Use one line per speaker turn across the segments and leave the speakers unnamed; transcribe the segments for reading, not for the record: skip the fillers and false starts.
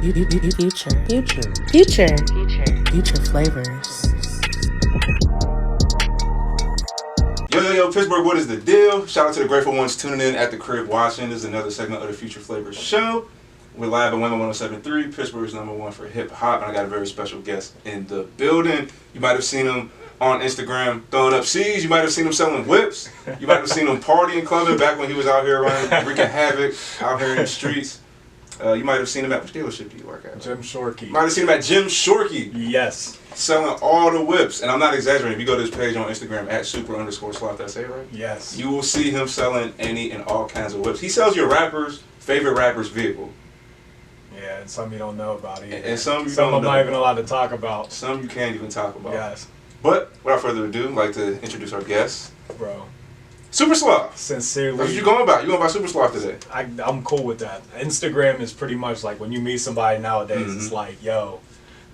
Future flavors.
Yo, Pittsburgh, what is the deal? Shout out to the grateful ones tuning in at the crib watching. This is another segment of the Future Flavors show. We're live at Women 107.3, Pittsburgh's #1 for hip hop, and I got a very special guest in the building. You might have seen him on Instagram throwing up C's. You might have seen him selling whips. You might have seen him partying, clubbing back when he was out here running, wreaking havoc out here in the streets. You might have seen him at which dealership do you work at?
Jim Shorkey.
You might have seen him at Jim Shorkey.
Yes.
Selling all the whips. And I'm not exaggerating. If you go to his page on Instagram at super_sloth, did I say it right?
Yes.
You will see him selling any and all kinds of whips. He sells your favorite rapper's vehicle.
Yeah, and some you don't know about either.
And some you
some
don't
I'm
know
not even
about.
allowed to talk about.
Some you can't even talk about.
Yes.
But without further ado, I'd like to introduce our guest.
Bro.
Super Sloth.
Sincerely.
That's what you going about. You going about Super Sloth today.
I'm cool with that. Instagram is pretty much like when you meet somebody nowadays,
Mm-hmm.
it's like, yo,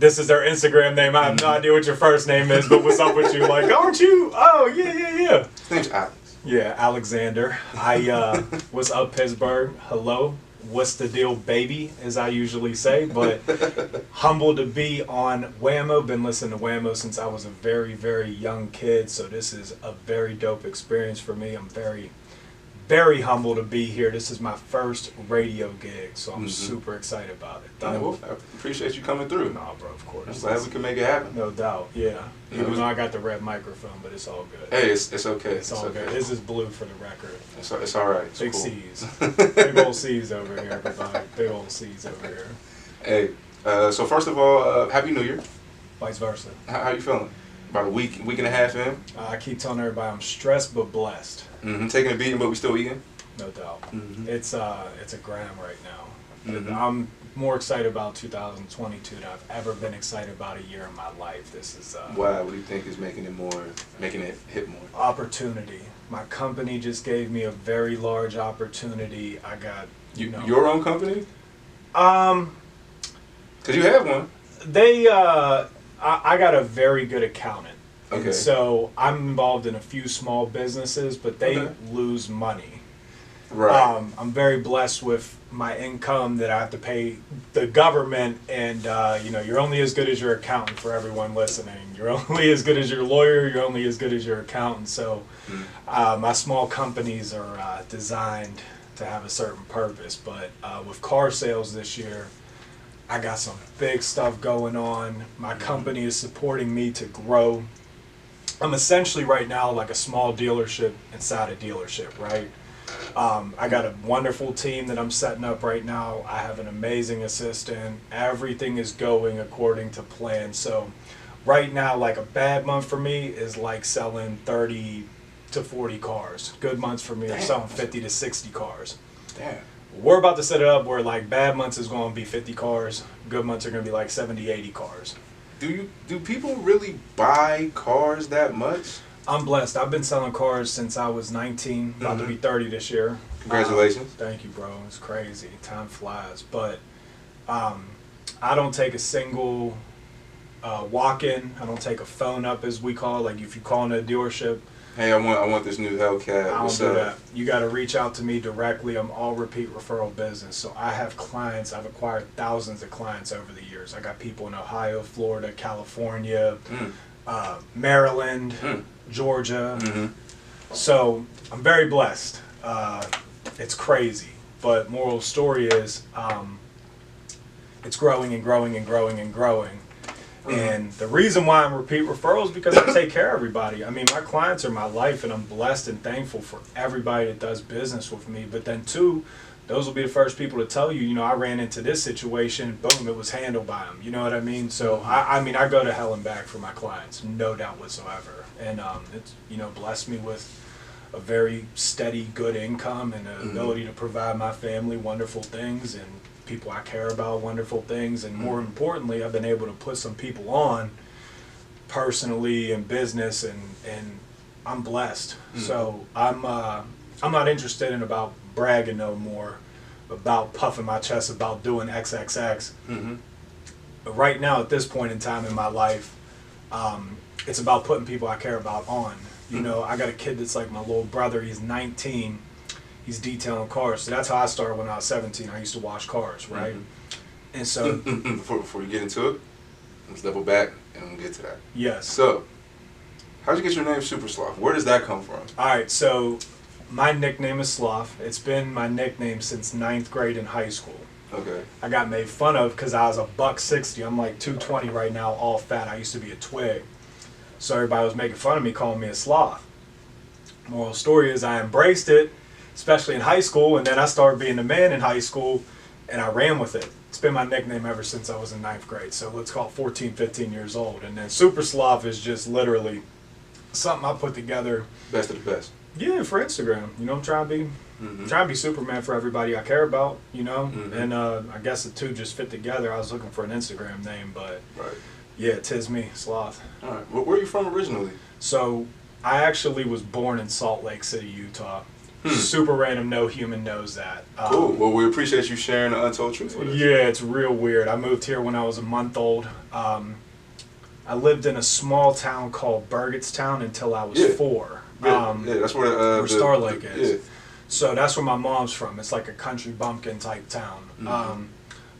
this is their Instagram name. I have no idea what your first name is, but what's up with you? Like, aren't you? Oh, yeah.
His name's Alex.
Yeah, Alexander. I what's up, Pittsburgh? Hello. What's the deal, baby, as I usually say, but humbled to be on Whammo. Been listening to Whammo since I was a very, very young kid, so this is a very dope experience for me. I'm very, very humbled to be here. This is my first radio gig, so I'm super excited about it.
Well, I appreciate you coming through.
Nah, bro, of course.
I'm glad we can make it happen.
No doubt, yeah. Even though I got the red microphone, but it's all good.
Hey, it's okay.
It's all good. This is blue for the record.
It's all right. It's
Big
cool.
C's. Big old C's over here, everybody. Big old C's over here.
Hey, so first of all, Happy New Year.
Vice versa.
How you feeling? About a week and a half in?
I keep telling everybody I'm stressed but blessed.
Mm-hmm. Taking a beating, but we still eating?
No doubt.
Mm-hmm.
It's a gram right now.
Mm-hmm.
I'm more excited about 2022 than I've ever been excited about a year in my life. This is
Why? What do you think is making it hit more?
opportunity. My company just gave me a very large opportunity. I got
your own company?
Because
you have one.
I got a very good accountant.
Okay.
And so I'm involved in a few small businesses, but they lose money.
Right.
I'm very blessed with my income that I have to pay the government, and you're only as good as your accountant. For everyone listening, you're only as good as your lawyer. You're only as good as your accountant. So my small companies are designed to have a certain purpose. But with car sales this year, I got some big stuff going on. My company is supporting me to grow. I'm essentially right now like a small dealership inside a dealership, right? I got a wonderful team that I'm setting up right now. I have an amazing assistant. Everything is going according to plan. So right now, like a bad month for me is like selling 30 to 40 cars. Good months for me are selling 50 to 60 cars.
Damn.
We're about to set it up where like bad months is going to be 50 cars. Good months are going to be like 70, 80 cars.
Do people really buy cars that much?
I'm blessed. I've been selling cars since I was 19, about to be 30 this year.
Congratulations.
Thank you, bro. It's crazy. Time flies. But I don't take a single walk-in. I don't take a phone up, as we call it. Like if you call in a dealership,
Hey, I want this new Hellcat.
I
What's
don't do
up?
that. You got to reach out to me directly. I'm all repeat referral business. So I have clients. I've acquired thousands of clients over the years. I got people in Ohio, Florida, California, Maryland, Georgia. So I'm very blessed. It's crazy. But moral of the story is it's growing and growing and growing and growing. And the reason why I'm repeat referrals is because I take care of everybody. I mean, my clients are my life, and I'm blessed and thankful for everybody that does business with me. But then, too, those will be the first people to tell you, I ran into this situation, boom, it was handled by them. You know what I mean? So, I I go to hell and back for my clients, no doubt whatsoever. And it's, blessed me with a very steady, good income and an ability to provide my family wonderful things and people I care about wonderful things. And more importantly, I've been able to put some people on personally in business, and I'm blessed. So I'm not interested in about bragging no more, about puffing my chest about doing XXX. But right now, at this point in time in my life, it's about putting people I care about on. I got a kid that's like my little brother. He's 19. He's detailing cars. So that's how I started when I was 17. I used to wash cars, right? And so
before you get into it, let's level back and we'll get to that.
yes.
So, how'd you get your name Super Sloth? Where does that come from?
All right, so my nickname is Sloth. It's been my nickname since 9th grade in high school.
Okay.
I got made fun of because I was a $160. I'm like 220 right now, all fat. I used to be a twig. So everybody was making fun of me, calling me a sloth. Moral story is I embraced it, especially in high school, and then I started being the man in high school, and I ran with it. It's been my nickname ever since I was in 9th grade, so let's call it 14, 15 years old. And then Super Sloth is just literally something I put together.
Best of the best.
Yeah, for Instagram. You know, I'm trying to be Superman for everybody I care about, you know? And I guess the two just fit together. I was looking for an Instagram name, but
Right.
yeah, 'tis me, Sloth.
All right. Where are you from originally?
So I actually was born in Salt Lake City, Utah. Super random, no human knows that.
Cool. Well, we appreciate you sharing the untold truth with us.
Yeah, it's real weird. I moved here when I was a month old. I lived in a small town called Burgettstown until I was 4.
Yeah, that's where
Star Lake is.
Yeah.
So that's where my mom's from. It's like a country bumpkin type town.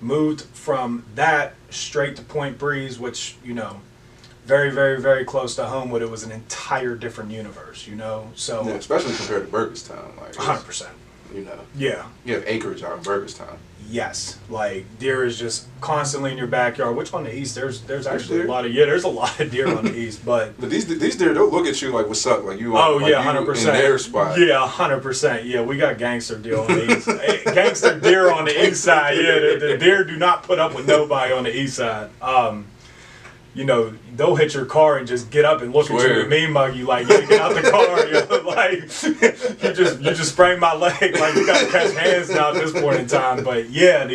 Moved from that straight to Point Breeze, which, you know, very, very, very close to home, but it was an entire different universe, you know? So
Yeah, especially compared to Burgettstown. Like,
100%.
You know,
Yeah.
you have acreage out in Burgettstown.
Yes. Like deer is just constantly in your backyard, which on the east there's actually
deer?
a lot of there's a lot of deer on the east, but
But these deer, they'll look at you like, what's up? Like you
oh
like
yeah,
you
100%.
in their spot.
Yeah, 100%. Yeah, we got gangster deer on the east. Gangster deer on the east side. Yeah, the deer do not put up with nobody on the east side. You know, they'll hit your car and just get up and look at you and mean mug you like, yeah, get out the car. You know, like you just sprained my leg. Like you gotta catch hands now at this point in time. But yeah,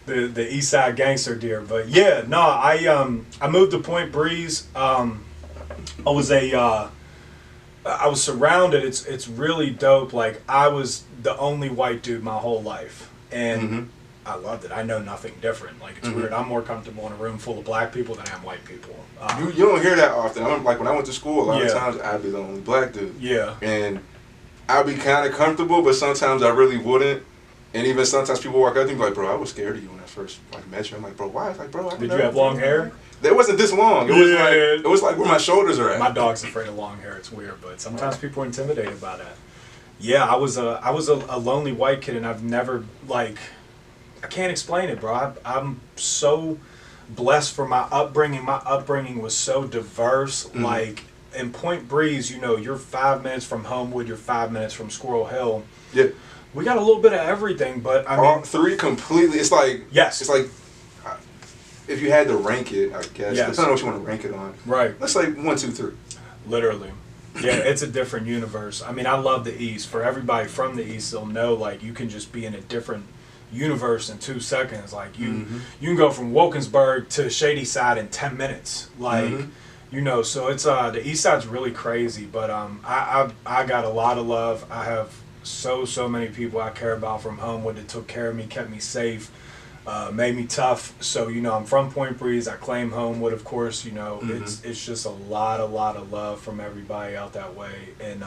the east side gangster deer. But yeah, no, I moved to Point Breeze. I was surrounded. It's really dope. Like I was the only white dude my whole life, and I loved it. I know nothing different. Like it's weird. I'm more comfortable in a room full of black people than I am white people.
You don't hear that often. Like when I went to school, a lot of times I'd be the only black dude.
Yeah.
And I'd be kind of comfortable, but sometimes I really wouldn't. And even sometimes people walk up to me like, bro, I was scared of you when I first met you. I'm like, bro, why? Like, bro,
Did you have long hair?
It wasn't this long. It was like where my shoulders are at.
My dog's afraid of long hair. It's weird, but sometimes people are intimidated by that. Yeah, I was a lonely white kid, and I've never I can't explain it, bro. I'm so blessed for my upbringing. My upbringing was so diverse. Like in Point Breeze, you know, you're 5 minutes from Homewood, you're 5 minutes from Squirrel Hill.
Yeah.
We got a little bit of everything, but I
all
mean,
three completely. It's like
yes.
It's like if you had to rank it, I guess.
Yes.
Depending on what you want to rank it on.
Right.
Let's say 1, 2, 3.
Literally. Yeah, it's a different universe. I mean, I love the East. For everybody from the East, they'll know like you can just be in a different universe in 2 seconds. Like you can go from Wilkinsburg to Shady Side in 10 minutes. Like you know, so it's the East Side's really crazy. But I got a lot of love. I have so many people I care about from Homewood that took care of me, kept me safe, made me tough. So you know, I'm from Point Breeze. I claim Homewood, of course. You know, it's just a lot of love from everybody out that way, and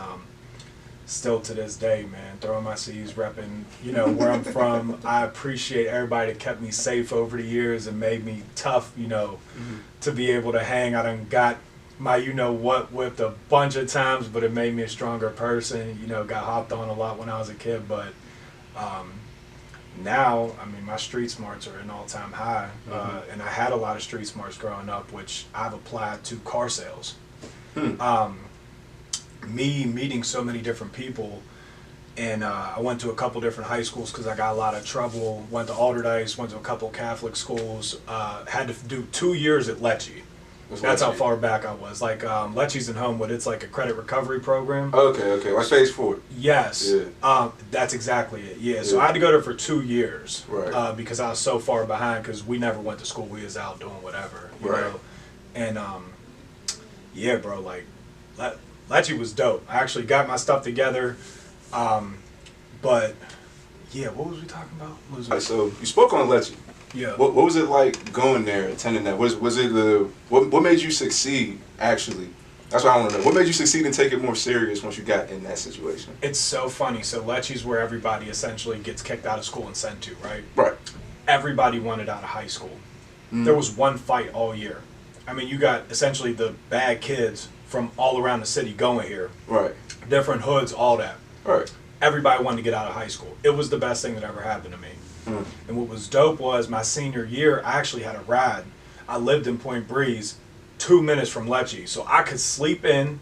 still to this day, man, throwing my C's, repping, you know, where I'm from. I appreciate everybody that kept me safe over the years and made me tough, you know, to be able to hang. I done got my you-know-what whipped a bunch of times, but it made me a stronger person. You know, got hopped on a lot when I was a kid, but now, I mean, my street smarts are an all-time high, and I had a lot of street smarts growing up, which I've applied to car sales. Me meeting so many different people, and I went to a couple different high schools because I got a lot of trouble. Went to Alderdice, went to a couple Catholic schools. Had to do 2 years at Lecce. That's how far back I was. Like Lecce's in Homewood. It's like a credit recovery program.
Okay. Like phase 4.
Yes.
Yeah.
That's exactly it. Yeah. So I had to go there for 2 years.
Right.
Because I was so far behind because we never went to school. We was out doing whatever. You know? And yeah, bro. Like Lecce was dope. I actually got my stuff together. But yeah, what was we talking about?
So you spoke on Lecce.
Yeah.
What was it like going there, attending that? Was it what made you succeed actually? That's what I want to know. What made you succeed and take it more serious once you got in that situation?
It's so funny. So Lecce's where everybody essentially gets kicked out of school and sent to, right?
Right.
everybody wanted out of high school. There was one fight all year. I mean, you got essentially the bad kids from all around the city going here.
Right.
Different hoods, all that.
Right.
Everybody wanted to get out of high school. It was the best thing that ever happened to me. And what was dope was my senior year, I actually had a ride. I lived in Point Breeze, 2 minutes from Lecce. So I could sleep in,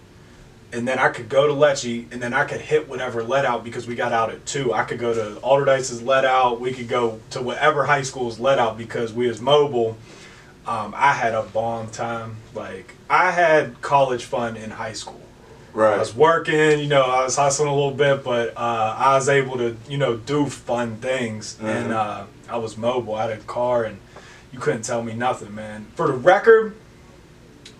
and then I could go to Lecce, and then I could hit whatever let out because we got out at 2. I could go to Alderdice's let out. We could go to whatever high school's let out because we was mobile. I had a bomb time. Like, I had college fun in high school.
Right.
I was working, you know, I was hustling a little bit, but I was able to, you know, do fun things. And I was mobile. I had a car, and you couldn't tell me nothing, man. For the record,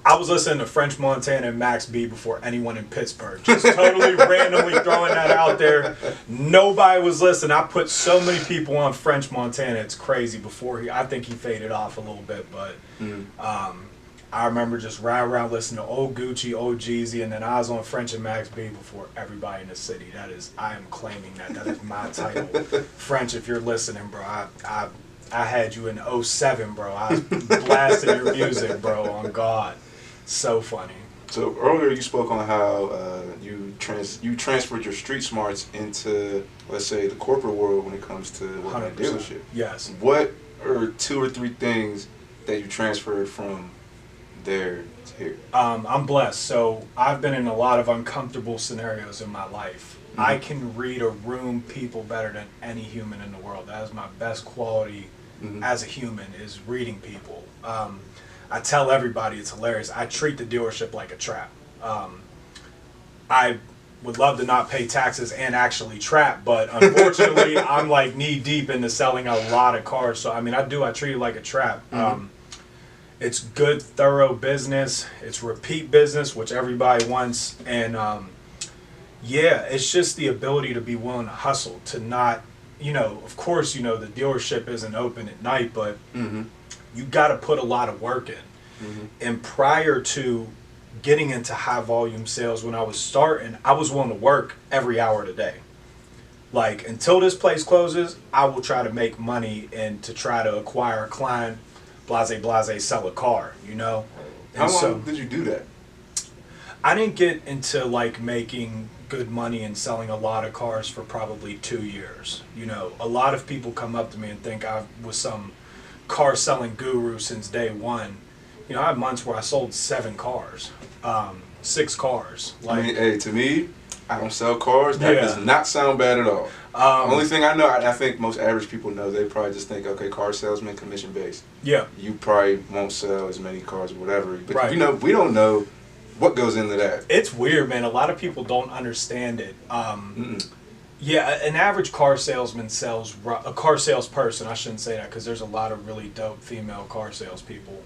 I was listening to French Montana and Max B before anyone in Pittsburgh. Just totally randomly throwing that out there. Nobody was listening. I put so many people on French Montana. It's crazy. I think he faded off a little bit, but I remember just riding around listening to old Gucci, old Jeezy, and then I was on French and Max B before everybody in the city. I am claiming that. That is my title. French, if you're listening, bro, I had you in 07, bro. I was blasting your music, bro, on God. So funny.
So earlier you spoke on how you transferred your street smarts into, let's say, the corporate world when it comes to working at a dealership.
Yes.
What are 2 or 3 things that you transferred from there to here?
I'm blessed. So I've been in a lot of uncomfortable scenarios in my life. I can read or room people better than any human in the world. That is my best quality as a human, is reading people. I tell everybody, it's hilarious, I treat the dealership like a trap. I would love to not pay taxes and actually trap, but unfortunately I'm like knee deep into selling a lot of cars. So I mean, I treat it like a trap. It's good, thorough business. It's repeat business, which everybody wants. And yeah, it's just the ability to be willing to hustle, to not, you know, of course, you know, the dealership isn't open at night, but you got to put a lot of work in. And prior to getting into high volume sales, when I was starting, I was willing to work every hour of the day. Like, until this place closes, I will try to make money and to try to acquire a client, blase, sell a car, you know? And
how long did you do that?
I didn't get into like making good money and selling a lot of cars for probably 2 years. You know, a lot of people come up to me and think I was some car selling guru since day one. You know, I had months where I sold 7 cars, 6 cars. Like,
I mean, hey, to me, I don't sell cars. That does not sound bad at all. Only thing I know, I think most average people know, they probably just think, okay, car salesman, commission based.
Yeah.
You probably won't sell as many cars or whatever. But
right.
You know, we don't know what goes into that.
It's weird, man. A lot of people don't understand it. Yeah, an average car salesman sells, a car salesperson, I shouldn't say that because there's a lot of really dope female car salespeople,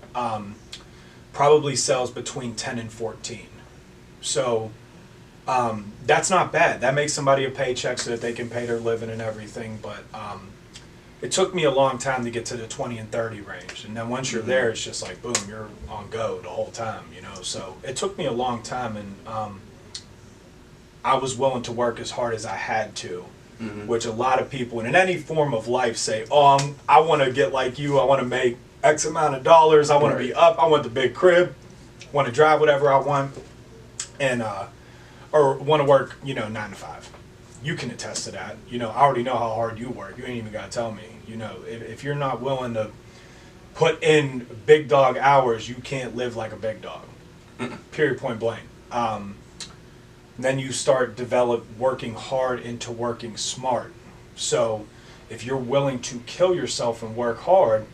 probably sells between 10 and 14. So that's not bad. That makes somebody a paycheck so that they can pay their living and everything. But it took me a long time to get to the 20 and 30 range. And then once you're there, it's just like, boom, you're on go the whole time, you know. So it took me a long time, and I was willing to work as hard as I had to, which a lot of people in any form of life say, oh, I want to get like you. I want to make X amount of dollars. I want to be up. I want the big crib. Want to drive whatever I want. And or want to work, you know, 9 to 5. You can attest to that. You know, I already know how hard you work. You ain't even got to tell me. You know, if you're not willing to put in big dog hours, you can't live like a big dog. Period, point blank. Then you start working hard into working smart. So if you're willing to kill yourself and work hard,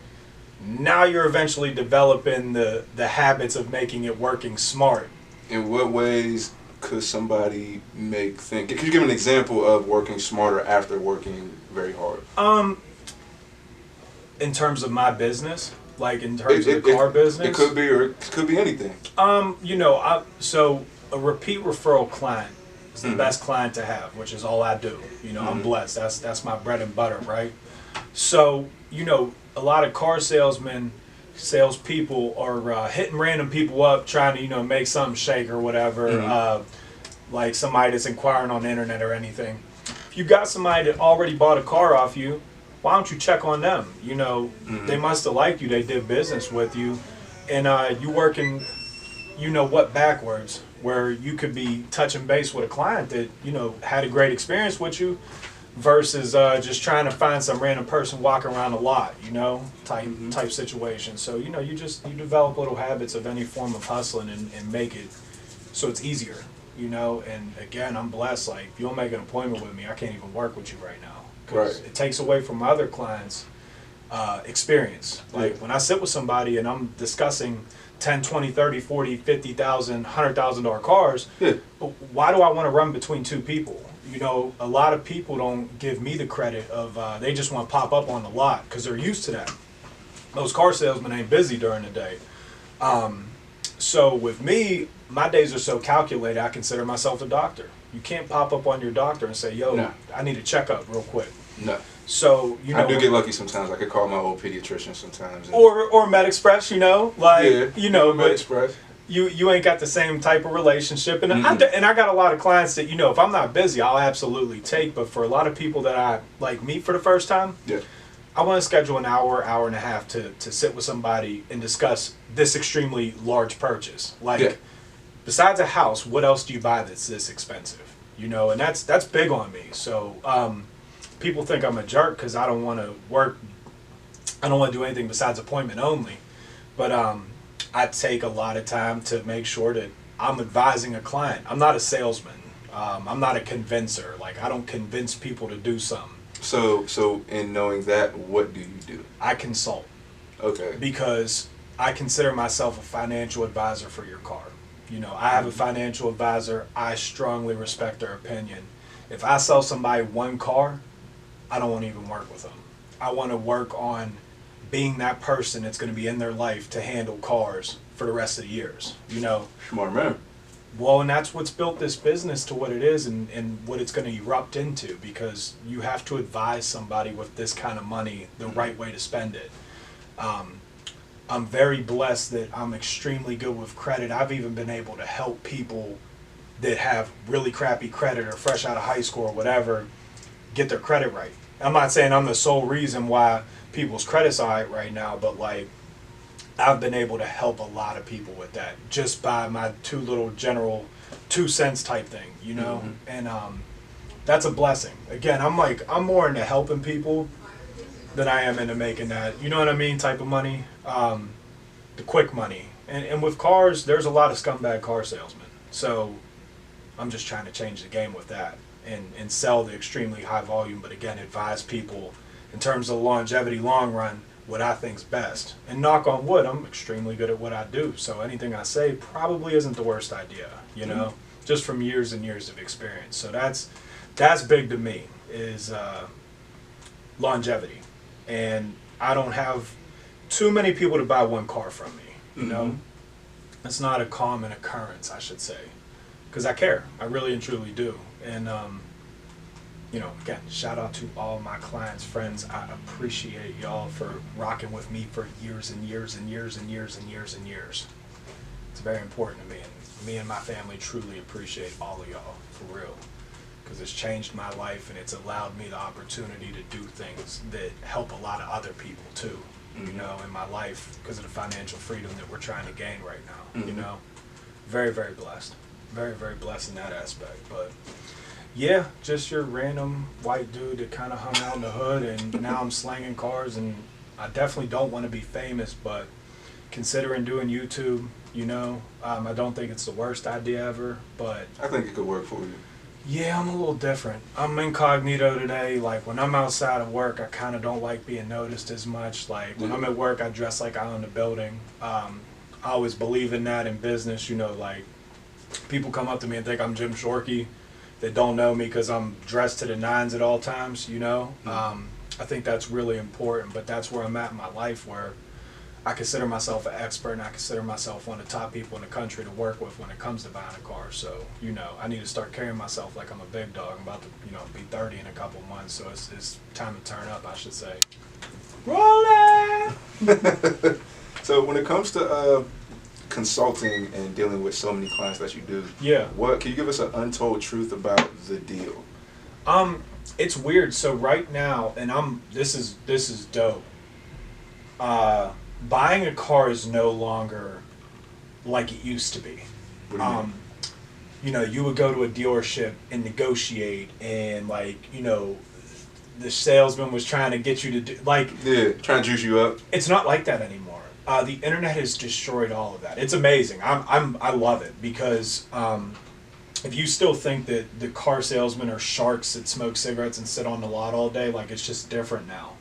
now you're eventually developing the habits of making it working smart.
In what ways could somebody could you give an example of working smarter after working very hard?
In terms of my business, like in terms of the car business?
It could be, or it could be anything.
You know, so a repeat referral client is the best client to have, which is all I do. You know, I'm blessed. That's my bread and butter, right? So, you know, a lot of car salespeople are hitting random people up trying to, you know, make something shake or whatever, like somebody that's inquiring on the internet or anything. If you got somebody that already bought a car off you, why don't you check on them? You know, they must have liked you. They did business with you, and you working, you know what, backwards, where you could be touching base with a client that, you know, had a great experience with you, versus just trying to find some random person walking around a lot, you know, type situation. So, you know, you develop little habits of any form of hustling and make it so it's easier, you know. And again, I'm blessed. Like, if you don't make an appointment with me, I can't even work with you right now. Because it takes away from my other clients' experience. Like, when I sit with somebody and I'm discussing 10, 20, 30, 40, 50,000, $100,000 cars, why do I want to run between two people? You know, a lot of people don't give me the credit of, they just want to pop up on the lot because they're used to that. Those car salesmen ain't busy during the day. So with me, my days are so calculated, I consider myself a doctor. You can't pop up on your doctor and say, yo, I need a checkup real quick. No. So, you know,
I do get lucky sometimes. I could call my old pediatrician sometimes.
Or MedExpress, you know, like, you know,
MedExpress.
You ain't got the same type of relationship, and I got a lot of clients that, you know, if I'm not busy, I'll absolutely take. But for a lot of people that I like meet for the first time, I want to schedule an hour and a half to sit with somebody and discuss this extremely large purchase. Like, besides a house, what else do you buy that's this expensive? You know, and that's big on me. So people think I'm a jerk because I don't want to work. I don't want to do anything besides appointment only, but I take a lot of time to make sure that I'm advising a client. I'm not a salesman. I'm not a convincer. Like, I don't convince people to do something.
So in knowing that, what do you do?
I consult.
Okay.
Because I consider myself a financial advisor for your car. You know, I have a financial advisor. I strongly respect their opinion. If I sell somebody one car, I don't want to even work with them. I want to work on being that person that's going to be in their life to handle cars for the rest of the years, you know.
Smart man.
Well, and that's what's built this business to what it is and what it's going to erupt into, because you have to advise somebody with this kind of money the right way to spend it. I'm very blessed that I'm extremely good with credit. I've even been able to help people that have really crappy credit or fresh out of high school or whatever get their credit right. I'm not saying I'm the sole reason why people's credit's all right now, but like, I've been able to help a lot of people with that just by my general 2 cents type thing, you know. And that's a blessing. Again, I'm more into helping people than I am into making that, you know what I mean, type of money, the quick money. And with cars, there's a lot of scumbag car salesmen. So I'm just trying to change the game with that and sell the extremely high volume, but again, advise people in terms of longevity, long run, what I think's best. And knock on wood, I'm extremely good at what I do. So anything I say probably isn't the worst idea, you know, just from years and years of experience. So that's big to me, is longevity. And I don't have too many people to buy one car from me, you know. It's not a common occurrence, I should say, because I care. I really and truly do. And you know, again, shout out to all my clients, friends. I appreciate y'all for rocking with me for years and years and years and years and years and years. It's very important to me, and me and my family truly appreciate all of y'all, for real, because it's changed my life and it's allowed me the opportunity to do things that help a lot of other people too, you know, in my life, because of the financial freedom that we're trying to gain right now, you know. Very, very blessed. Very, very blessed in that aspect. But yeah, just your random white dude that kind of hung out in the hood, and now I'm slanging cars, and I definitely don't want to be famous, but considering doing YouTube, you know, I don't think it's the worst idea ever, but
I think it could work for you.
Yeah, I'm a little different. I'm incognito today. Like, when I'm outside of work, I kind of don't like being noticed as much. Like, when I'm at work, I dress like I own the building. I always believe in that in business, you know, like, people come up to me and think I'm Jim Shorkey that don't know me because I'm dressed to the nines at all times, you know. I think that's really important, but that's where I'm at in my life, where I consider myself an expert and I consider myself one of the top people in the country to work with when it comes to buying a car. So, you know, I need to start carrying myself like I'm a big dog. I'm about to, you know, be 30 in a couple months, so it's time to turn up, I should say. Rolling!
So when it comes to consulting and dealing with so many clients that you do,
yeah,
what can you give us an untold truth about the deal?
It's weird. So right now, and this is dope. Buying a car is no longer like it used to be.
What do you mean?
You know, you would go to a dealership and negotiate, and like, you know, the salesman was trying to get you to do like.
Yeah, trying to juice you up.
It's not like that anymore. The internet has destroyed all of that. It's amazing. I love it because if you still think that the car salesmen are sharks that smoke cigarettes and sit on the lot all day, like, it's just different now.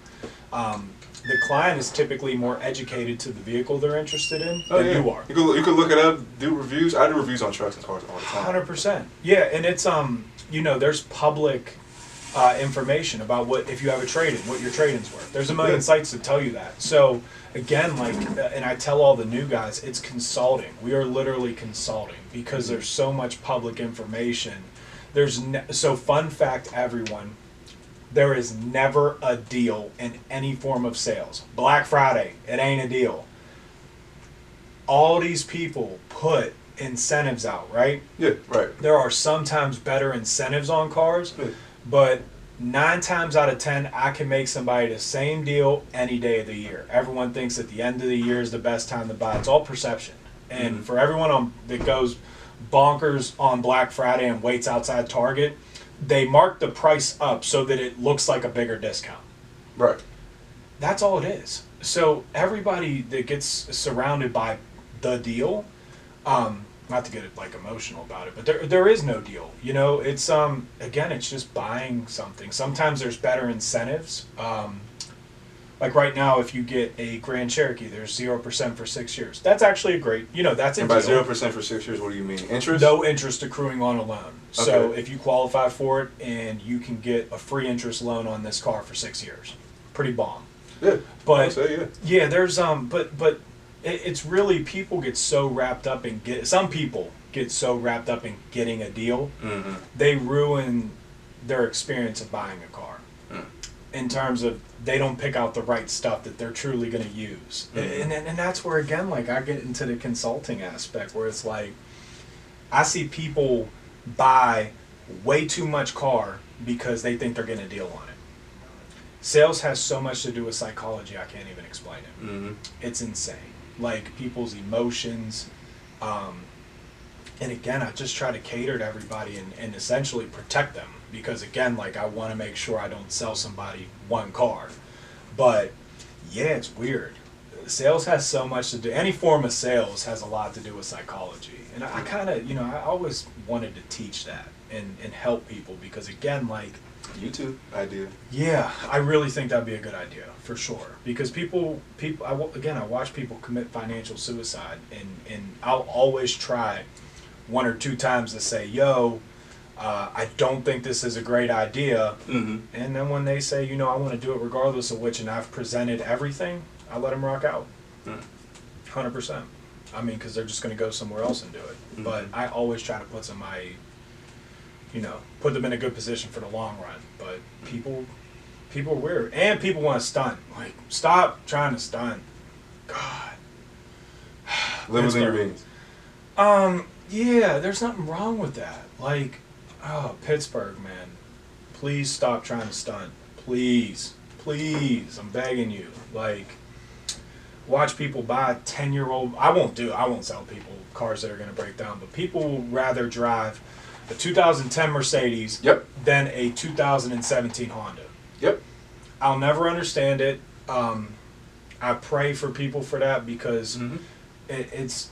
The client is typically more educated to the vehicle they're interested in than you are.
You could look it up, do reviews. I do reviews on trucks and cars all the time.
100%. Yeah, and it's you know, there's public information about what if you have a trade-in, what your trade-in's worth. There's a million sites that tell you that. So again, like, and I tell all the new guys, it's consulting. We are literally consulting because there's so much public information. So fun fact, everyone. There is never a deal in any form of sales. Black Friday, it ain't a deal. All these people put incentives out, right?
Yeah, right.
There are sometimes better incentives on cars, but 9 times out of 10, I can make somebody the same deal any day of the year. Everyone thinks at the end of the year is the best time to buy. It's all perception. And for everyone that goes bonkers on Black Friday and waits outside Target, they mark the price up so that it looks like a bigger discount.
Right.
That's all it is. So everybody that gets surrounded by the deal, not to get like emotional about it, but there is no deal. You know, it's again, it's just buying something. Sometimes there's better incentives. Like right now, if you get a Grand Cherokee, there's 0% for 6 years. That's actually a great, you know, that's a
and by
deal.
0% for 6 years, what do you mean? Interest?
No interest accruing on a loan. So
Okay.
if you qualify for it, and you can get a free interest loan on this car for 6 years, pretty bomb.
Yeah.
But
I'd say, yeah.
yeah, there's but it's really, people get so wrapped up in some people get so wrapped up in getting a deal, they ruin their experience of buying a car. In terms of they don't pick out the right stuff that they're truly going to use. And that's where, again, like, I get into the consulting aspect where it's like, I see people buy way too much car because they think they're getting a deal on it. Sales has so much to do with psychology, I can't even explain it. It's insane. Like, people's emotions. And again, I just try to cater to everybody and essentially protect them. Because again, like, I want to make sure I don't sell somebody one car. But yeah, it's weird. Sales has so much to do. Any form of sales has a lot to do with psychology. And I kind of, you know, I always wanted to teach that and help people because, again, like,
YouTube idea.
Yeah, I really think that'd be a good idea for sure. Because people, I watch people commit financial suicide, and I'll always try 1 or 2 times to say, yo, I don't think this is a great idea. And then when they say, you know, I want to do it regardless of which, and I've presented everything, I let them rock out. 100%. I mean, because they're just going to go somewhere else and do it. But I always try to put somebody, you know, put them in a good position for the long run. But people are weird. And people want to stunt. Like, stop trying to stunt. God.
Live within your means.
Yeah, there's nothing wrong with that. Like, oh, Pittsburgh, man. Please stop trying to stunt. Please. Please. I'm begging you. Like, watch people buy 10-year-old. I won't sell people cars that are going to break down, but people will rather drive a 2010 Mercedes than a 2017 Honda. I'll never understand it. I pray for people for that because it's,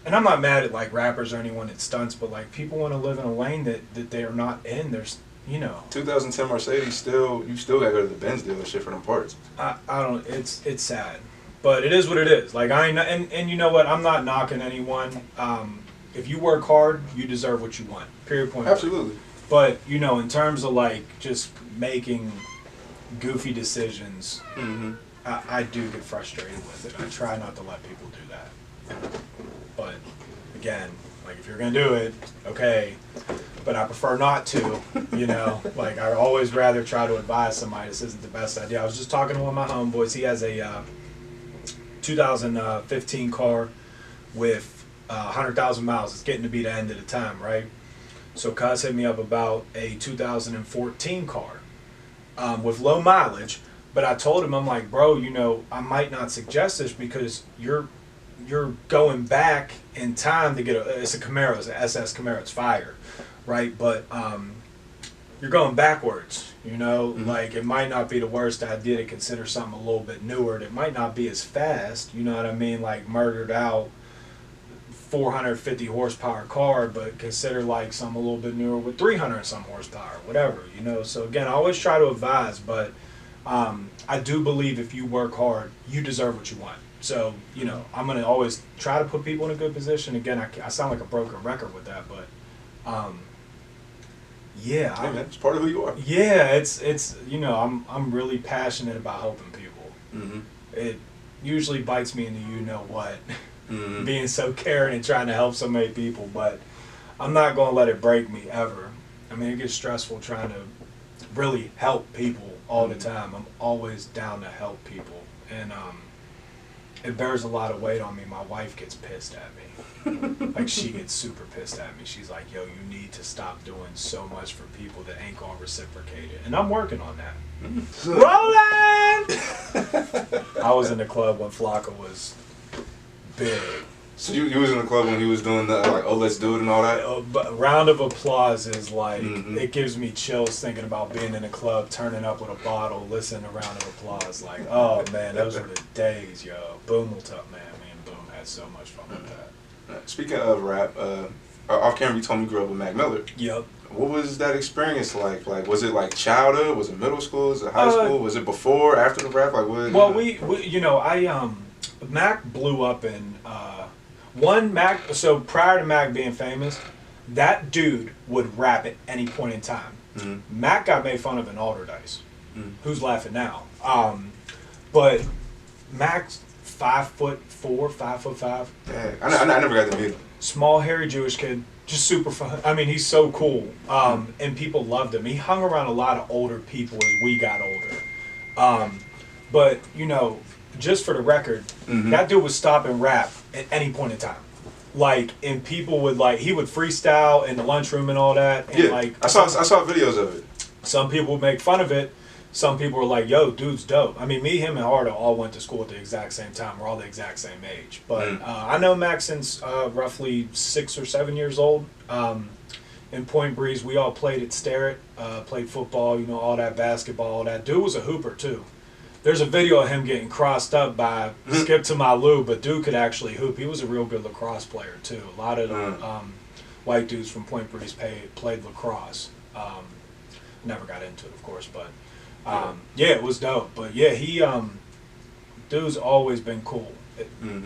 and I'm not mad at like rappers or anyone that stunts, but like people want to live in a lane that they are not in. There's, you know,
2010 Mercedes you still gotta go to the Benz dealership for them parts.
I don't. It's sad, but it is what it is. Like, I ain't, and you know what? I'm not knocking anyone. If you work hard, you deserve what you want. Period. Point.
Absolutely.
But you know, in terms of like just making goofy decisions, I do get frustrated with it. I try not to let people do that. But again, like, if you're gonna do it, okay. But I prefer not to, you know. Like, I always rather try to advise somebody this isn't the best idea. I was just talking to one of my homeboys. He has a 2015 car with 100,000 miles. It's getting to be the end of the time, right? So Cuz hit me up about a 2014 car with low mileage. But I told him, I'm like, bro, you know, I might not suggest this because you're going back in time to get it's a Camaro, it's an SS Camaro, it's fire, right? But you're going backwards, you know, like it might not be the worst idea to consider something a little bit newer. It might not be as fast, you know what I mean, like murdered out 450 horsepower car, but consider like something a little bit newer with 300 and some horsepower, whatever, you know. So again, I always try to advise, but I do believe if you work hard, you deserve what you want. So, you know, I'm going to always try to put people in a good position. Again, I sound like a broken record with that, but yeah,
hey, man, it's part of who you are.
Yeah, it's you know, I'm really passionate about helping people. It usually bites me in the you know what, being so caring and trying to help so many people, but I'm not going to let it break me ever. I mean, it gets stressful trying to really help people all the time. I'm always down to help people, and it bears a lot of weight on me. My wife gets pissed at me. Like, she gets super pissed at me. She's like, yo, you need to stop doing so much for people that ain't gonna reciprocate it. And I'm working on that. Rolling! I was in the club when Flocka was big.
So you was in the club when he was doing the like, oh, let's do it and all that?
But round of applause is like, it gives me chills thinking about being in a club, turning up with a bottle, listening to round of applause. Like, oh man, those were the days, yo. Boom will talk, man. Me and Boom had so much fun with that.
Speaking of rap, off camera you told me you grew up with Mac Miller.
Yep.
What was that experience like? Like, was it like childhood? Was it middle school? Was it high school? Was it before, after the rap? Like, what?
Well, we you know, Mac blew up in Mac. So prior to Mac being famous, that dude would rap at any point in time. Mac got made fun of in Alderdice. Who's laughing now? But Mac's 5'4", 5'5".
Dang, I never got to meet him.
Small, hairy Jewish kid, just super fun. I mean, he's so cool, and people loved him. He hung around a lot of older people as we got older. But you know, just for the record, that dude would stop and rap at any point in time. Like, and people would like, he would freestyle in the lunchroom and all that. And
yeah,
like,
I saw videos of it.
Some people would make fun of it. Some people were like, yo, dude's dope. I mean, me, him, and Hardo all went to school at the exact same time. We're all the exact same age. But I know Max since roughly 6 or 7 years old. In Point Breeze, we all played at Starrett, played football, you know, all that basketball, all that. Dude was a hooper, too. There's a video of him getting crossed up by Skip to My Lou, but dude could actually hoop. He was a real good lacrosse player, too. A lot of white dudes from Point Breeze played lacrosse. Never got into it, of course, but... yeah, it was dope. But yeah, he dude's always been cool.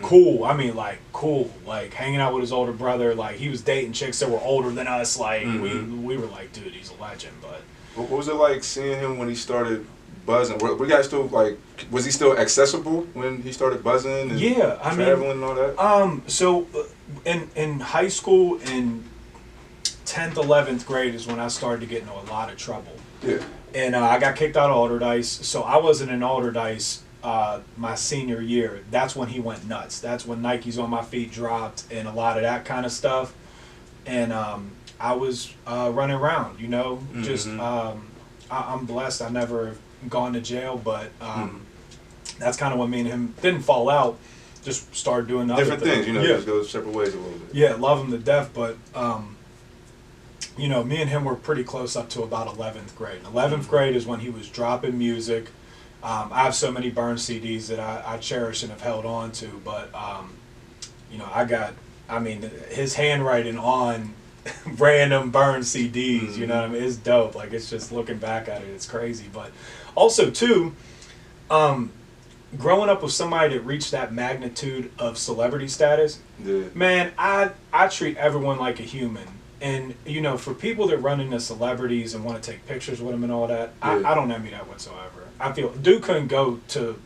Cool. I mean, like cool. Like hanging out with his older brother. Like he was dating chicks that were older than us. Like we were like, dude, he's a legend. But
what was it like seeing him when he started buzzing? Were you guys still like? Was he still accessible when he started buzzing? And
yeah, I
traveling
mean,
and all that.
So in high school in 10th, 11th grade is when I started to get into a lot of trouble.
Yeah.
And I got kicked out of Alderdice, so I wasn't in Alderdice my senior year. That's when he went nuts. That's when Nikes on my feet dropped and a lot of that kind of stuff. And I was running around, you know. Just I'm blessed. I never have gone to jail, but that's kind of when me and him didn't fall out. Just started doing
different
other
things, you know.
Yeah.
Just go separate ways a little bit.
Yeah, love him to death, but. You know, me and him were pretty close up to about 11th grade. 11th grade is when he was dropping music. I have so many burned CDs that I cherish and have held on to, but, you know, his handwriting on random burned CDs, you know what I mean? It's dope. Like, it's just looking back at it, it's crazy. But also, too, growing up with somebody that reached that magnitude of celebrity status, man, I treat everyone like a human. And, you know, for people that run into celebrities and want to take pictures with them and all that, I don't envy that whatsoever. I feel, dude couldn't go to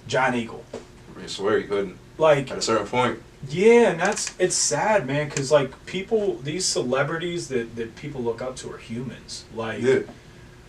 John Eagle.
I swear he couldn't.
Like,
at a certain point.
Yeah, and it's sad, man, because, like, people, these celebrities that people look up to are humans. Like,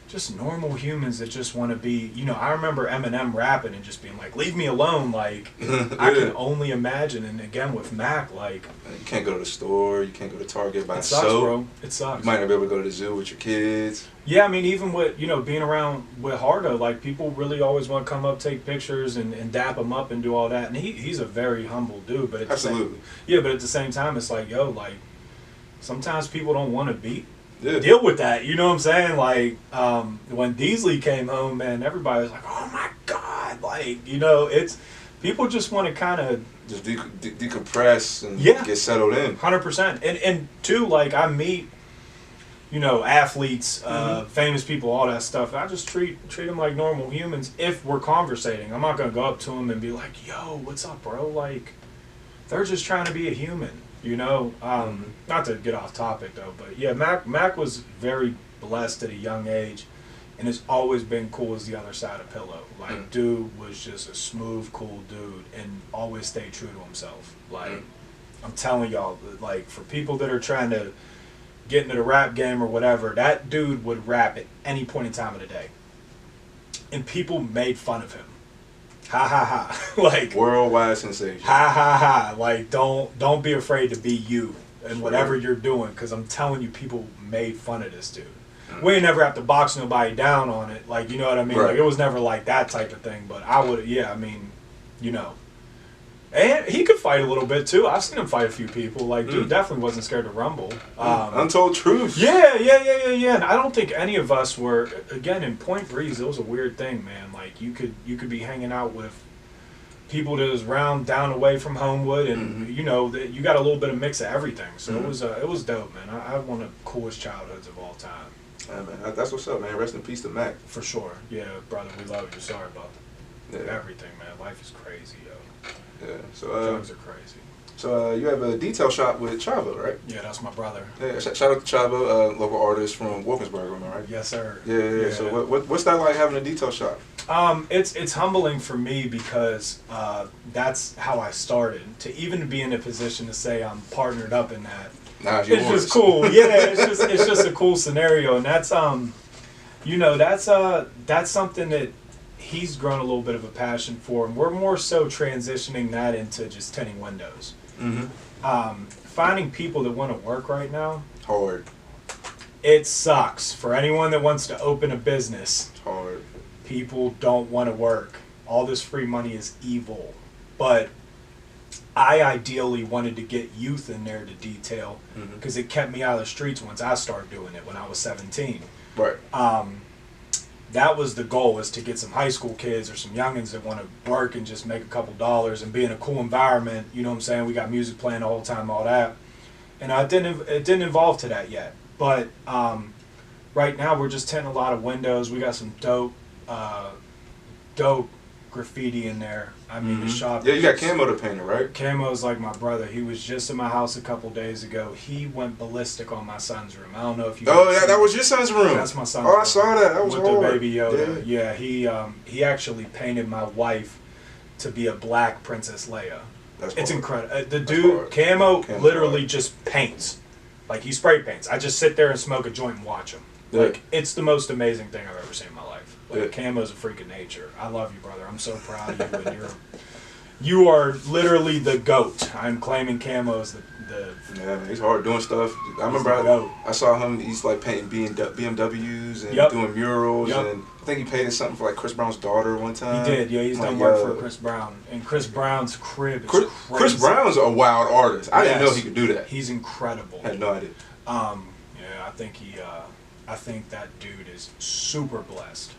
just normal humans that just want to be, you know, I remember Eminem rapping and just being like, leave me alone. Like, I can only imagine. And again, with Mac, like,
you can't go to the store, you can't go to Target by
yourself. It sucks, bro. It sucks.
You might not be able to go to the zoo with your kids.
Yeah, I mean, even with, you know, being around with Hardo, like, people really always want to come up, take pictures, and dap him up and do all that. And he's a very humble dude. But at
Absolutely.
But at the same time, it's like, yo, like, sometimes people don't want to
Yeah.
deal with that, you know what I'm saying? Like, when Deasley came home, man, everybody was like, oh my God, like, you know, it's, people just want to kind of
just decompress and get settled in.
100%. And two, like, I meet, you know, athletes, famous people, all that stuff. I just treat them like normal humans if we're conversating. I'm not going to go up to them and be like, yo, what's up, bro? Like, they're just trying to be a human. You know, not to get off topic though, but yeah, Mac was very blessed at a young age, and has always been cool as the other side of pillow. Like, dude was just a smooth, cool dude, and always stayed true to himself. Like, I'm telling y'all, like, for people that are trying to get into the rap game or whatever, that dude would rap at any point in time of the day, and people made fun of him. Ha ha ha! Like,
worldwide sensation.
Ha ha ha! Like, don't be afraid to be you and whatever you're doing, because I'm telling you, people made fun of this dude. We ain't never have to box nobody down on it, like, you know what I mean?
Right.
Like, it was never like that type of thing. But I would, yeah, I mean, you know, and he could fight a little bit too. I've seen him fight a few people. Like, dude definitely wasn't scared to rumble.
Untold truth.
Yeah. And I don't think any of us were. Again, in Point Breeze, it was a weird thing, man. Like, you could be hanging out with people that was round down away from Homewood, and you know that you got a little bit of mix of everything. So it was dope, man. I had one of the coolest childhoods of all time.
Yeah, man, that's what's up, man. Rest in peace to Mac.
For sure. Yeah, brother, we love you. Sorry about everything, man. Life is crazy, yo.
Yeah. So
drugs are crazy.
So you have a detail shop with Chavo, right?
Yeah, that's my brother.
Yeah. Shout out to Chavo, local artist from Wilkinsburg, am I right?
Yes, sir.
Yeah. So what's that like, having a detail shop?
It's humbling for me because that's how I started. To even be in a position to say I'm partnered up in that, it's just cool. Yeah, it's just a cool scenario, and that's you know, that's something that he's grown a little bit of a passion for, and we're more so transitioning that into just tinting windows. Finding people that want to work right now,
hard.
It sucks for anyone that wants to open a business.
Hard.
People don't want to work. All this free money is evil. But I ideally wanted to get youth in there to detail, because it kept me out of the streets once I started doing it when I was 17.
Right.
That was the goal, is to get some high school kids or some youngins that want to work and just make a couple dollars and be in a cool environment. You know what I'm saying? We got music playing the whole time, all that. And it didn't evolve to that yet. But right now we're just tinting a lot of windows. We got some dope graffiti in there. I mean, the shop.
Yeah, you got Camo the painter, right?
Camo's like my brother. He was just in my house a couple days ago. He went ballistic on my son's room. I don't know if you.
Oh, yeah, that was your son's room.
That's my son's
room.
I
saw that. That was
with
hard.
the baby Yoda. Yeah, he actually painted my wife to be a black Princess Leia. It's incredible. The dude, Camo literally just paints. Like, he spray paints. I just sit there and smoke a joint and watch him.
Yeah.
Like, it's the most amazing thing I've ever seen in my life. Like, Camo's a freak of nature. I love you, brother. I'm so proud of you, and you are literally the GOAT. I'm claiming Camo as the
yeah, man, he's hard doing stuff. I remember I saw him. He's like painting BMWs and doing murals, and I think he painted something for like Chris Brown's daughter one time.
He did, yeah. He's done work for Chris Brown, and Chris Brown's crib is crazy.
Chris Brown's a wild artist. I didn't know he could do that.
He's incredible.
I had no idea.
Yeah, I think that dude is super blessed.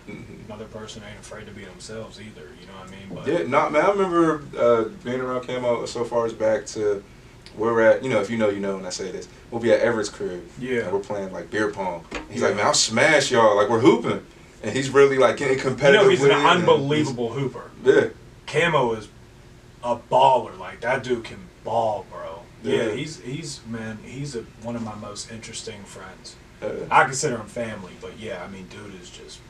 Another person ain't afraid to be themselves either. You know what I mean? But
man. I remember being around Camo so far as back to where we're at. You know, if you know, you know. When I say this, we'll be at Everett's crib. Yeah. And we're playing like beer pong. He's like, man, I'll smash y'all. Like, we're hooping, and he's really like getting competitive.
You know, he's an unbelievable hooper.
Yeah. Camo
is a baller. Like, that dude can ball, bro. Yeah, he's one of my most interesting friends. I consider him family, but yeah, I mean, dude is just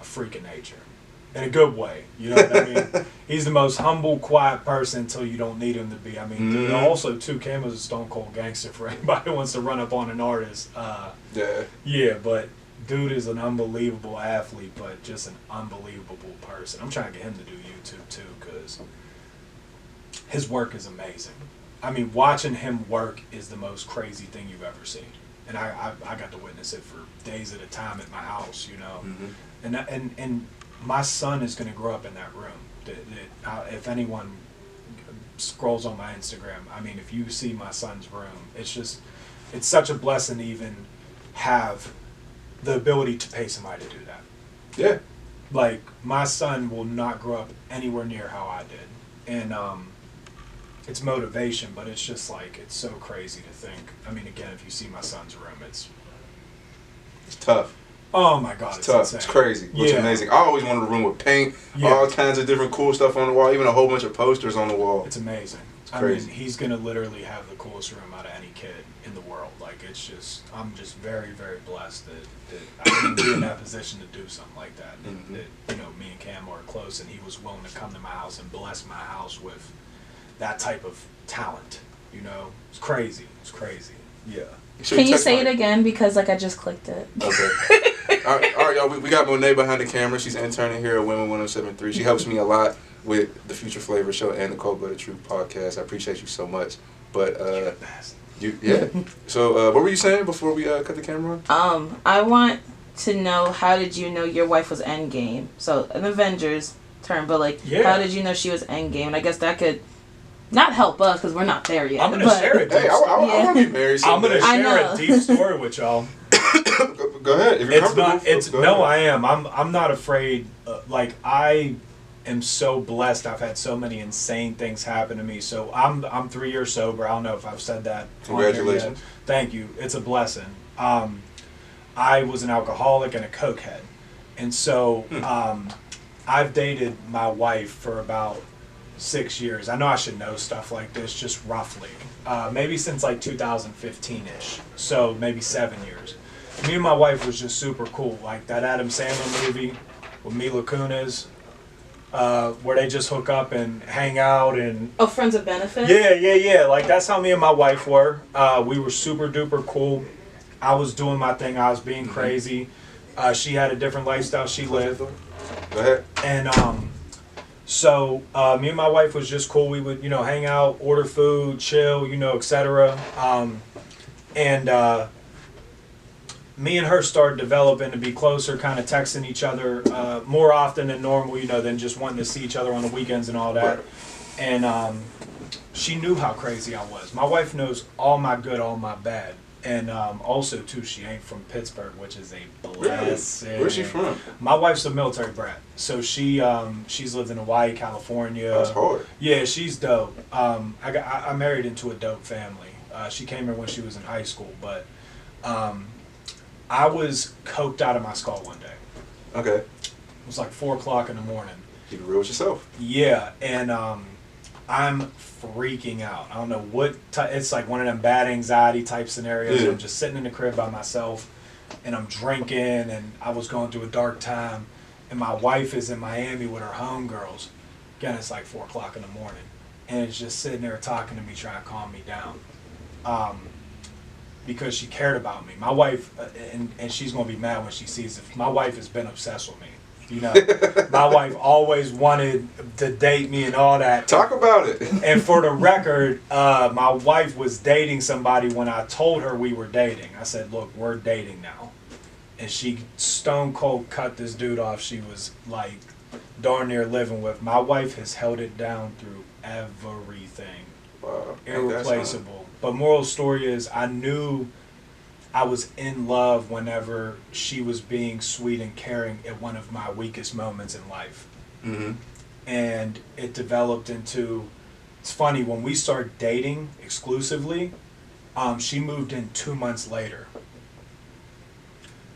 a freak of nature. In a good way, you know what I mean? He's the most humble, quiet person until you don't need him to be. I mean, dude, also, too, Camo's a stone cold gangster for anybody who wants to run up on an artist. Yeah, but dude is an unbelievable athlete, but just an unbelievable person. I'm trying to get him to do YouTube too, because his work is amazing. I mean, watching him work is the most crazy thing you've ever seen. And I got to witness it for days at a time at my house, you know. Mm-hmm. And my son is going to grow up in that room. If anyone scrolls on my Instagram, I mean, if you see my son's room, it's such a blessing to even have the ability to pay somebody to do that.
Yeah.
Like, my son will not grow up anywhere near how I did. And it's motivation, but it's just like, it's so crazy to think. I mean, again, if you see my son's room, it's
tough.
Oh my God,
it's tough.
Insane.
It's crazy. It's amazing. I always wanted a room with paint, all kinds of different cool stuff on the wall, even a whole bunch of posters on the wall.
It's amazing.
It's crazy.
I mean, he's gonna literally have the coolest room out of any kid in the world. Like, it's just, I'm just very, very blessed that I can be in that position to do something like that. Mm-hmm. That, you know, me and Cam are close, and he was willing to come to my house and bless my house with that type of talent. You know, it's crazy. It's crazy. Yeah.
Can you say it again, because like I just clicked it?
Okay. all right, y'all. We got Monet behind the camera. She's interning here at Women 1073. She helps me a lot with the Future Flavor Show and the Cold Blooded Truth podcast. I appreciate you so much. But So what were you saying before we cut the camera on?
I want to know, how did you know your wife was Endgame? So an Avengers term, but like, how did you know she was Endgame? And I guess that could not help us because we're not there yet.
I'm gonna share it.
Hey, I want to be married.
I'm gonna share a deep story with y'all.
Go ahead. If you're comfortable.
No, I am. I'm not afraid. Like, I am so blessed. I've had so many insane things happen to me. So I'm 3 years sober. I don't know if I've said that.
Congratulations.
Thank you. It's a blessing. I was an alcoholic and a cokehead, and so I've dated my wife for about 6 years. I know I should know stuff like this, just roughly. Maybe since like 2015-ish. So maybe 7 years. Me and my wife was just super cool. Like that Adam Sandler movie with Mila Kunis, where they just hook up and hang out and...
Oh, Friends of Benefit?
Yeah. Like, that's how me and my wife were. We were super duper cool. I was doing my thing. I was being crazy. She had a different lifestyle she lived.
Go ahead.
And so me and my wife was just cool. We would, hang out, order food, chill, etc. And me and her started developing to be closer, kind of texting each other more often than normal, than just wanting to see each other on the weekends and all that.
Right.
And she knew how crazy I was. My wife knows all my good, all my bad. And also, too, she ain't from Pittsburgh, which is a blessing.
Really? Where's she from?
My wife's a military brat. So she's lived in Hawaii, California.
That's hard.
Yeah, she's dope. I married into a dope family. She came here when she was in high school, but I was coked out of my skull one day.
Okay.
It was like 4 o'clock in the morning.
Keep it real with yourself.
Yeah, and I'm freaking out. I don't know what it's like, one of them bad anxiety type scenarios.
Yeah.
I'm just sitting in the crib by myself, and I'm drinking, and I was going through a dark time, and my wife is in Miami with her homegirls. Again, it's like 4 o'clock in the morning, and it's just sitting there talking to me, trying to calm me down, because she cared about me. My wife, and she's gonna be mad when she sees it. My wife has been obsessed with me. My wife always wanted to date me and all that.
Talk about it.
And for the record, my wife was dating somebody when I told her we were dating. I said, look, we're dating now. And she stone cold cut this dude off she was like darn near living with. My wife has held it down through everything.
Wow.
Irreplaceable. But moral story is, I knew I was in love whenever she was being sweet and caring at one of my weakest moments in life.
Mm-hmm.
And it developed into, it's funny, when we started dating exclusively, she moved in 2 months later.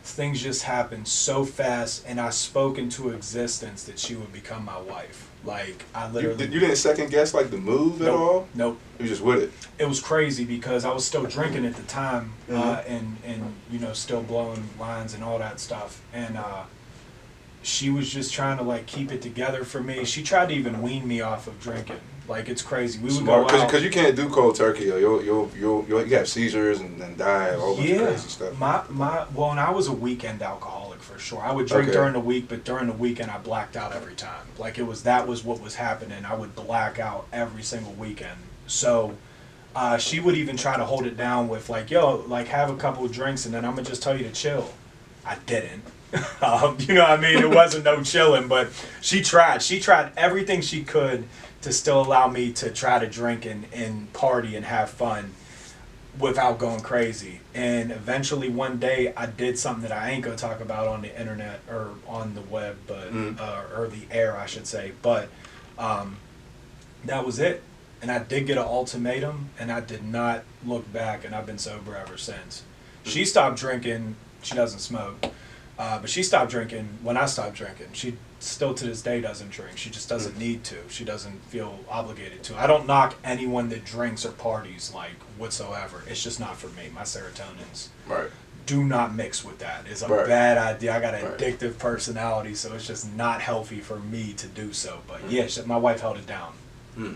Things just happened so fast, and I spoke into existence that she would become my wife. Like, I literally...
You didn't second guess, like, the move at all?
Nope.
You were just with it?
It was crazy because I was still drinking at the time,
mm-hmm.
and still blowing lines and all that stuff. And she was just trying to like keep it together for me. She tried to even wean me off of drinking. Like, it's crazy. We would go out
because you can't do cold turkey. You'll have seizures and die, all bunch of crazy stuff.
Well, and I was a weekend alcoholic for sure. I would drink during the week, but during the weekend I blacked out every time. Like, that was what was happening. I would black out every single weekend. So she would even try to hold it down with like, yo, like have a couple of drinks and then I'm gonna just tell you to chill. I didn't. You know what I mean? It wasn't no chilling, but she tried. She tried everything she could to still allow me to try to drink and party and have fun without going crazy. And eventually one day I did something that I ain't gonna talk about on the internet or on the web, but or the air I should say, but that was it. And I did get an ultimatum and I did not look back, and I've been sober ever since. She stopped drinking. She doesn't smoke, but she stopped drinking when I stopped drinking. She still to this day doesn't drink. She just doesn't need to. She doesn't feel obligated to. I don't knock anyone that drinks or parties like whatsoever. It's just not for me. My serotonins do not mix with that. It's a bad idea. I got an addictive personality, so it's just not healthy for me to do so. But yeah, my wife held it down.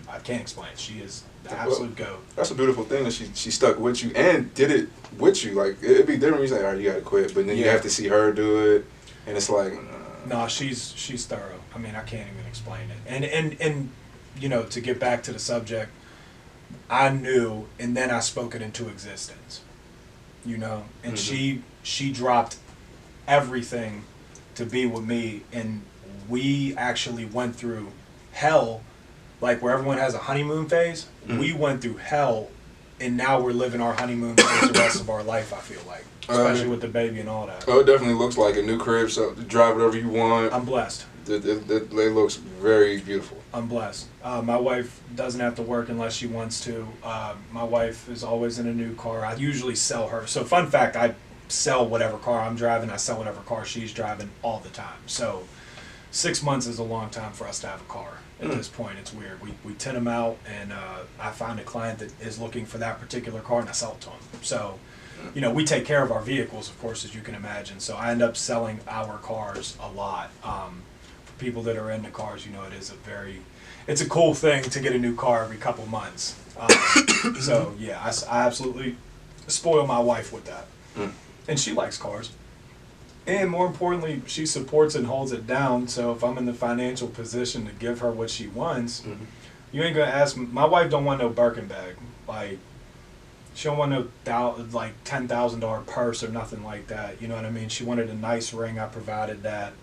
I can't explain it. She is the absolute goat. That's
a beautiful thing that she stuck with you and did it with you. Like, it'd be different when you say, all right, you gotta quit, but then you have to see her do it, and it's like,
no, she's thorough. I mean, I can't even explain it. And you know, to get back to the subject, I knew, and then I spoke it into existence. You know, and she dropped everything to be with me, and we actually went through hell, like where everyone has a honeymoon phase. We went through hell, and now we're living our honeymoon phase the rest of our life, I feel like. Especially with the baby and all that.
Oh, it definitely looks like a new crib, so drive whatever you want.
I'm blessed.
It looks very beautiful.
I'm blessed. My wife doesn't have to work unless she wants to. My wife is always in a new car. I usually sell her. So fun fact, I sell whatever car I'm driving. I sell whatever car she's driving all the time. So 6 months is a long time for us to have a car. At this point, it's weird. We tint them out, and I find a client that is looking for that particular car, and I sell it to them. So, you know, we take care of our vehicles, of course, as you can imagine. So I end up selling our cars a lot. For people that are into cars, you know, it's a cool thing to get a new car every couple months. So yeah, I absolutely spoil my wife with that. And she likes cars. And more importantly, she supports and holds it down. So if I'm in the financial position to give her what she wants, you ain't gonna ask me. My wife don't want no Birkin bag. Like, she don't want no $10,000 purse or nothing like that. You know what I mean? She wanted a nice ring. I provided that.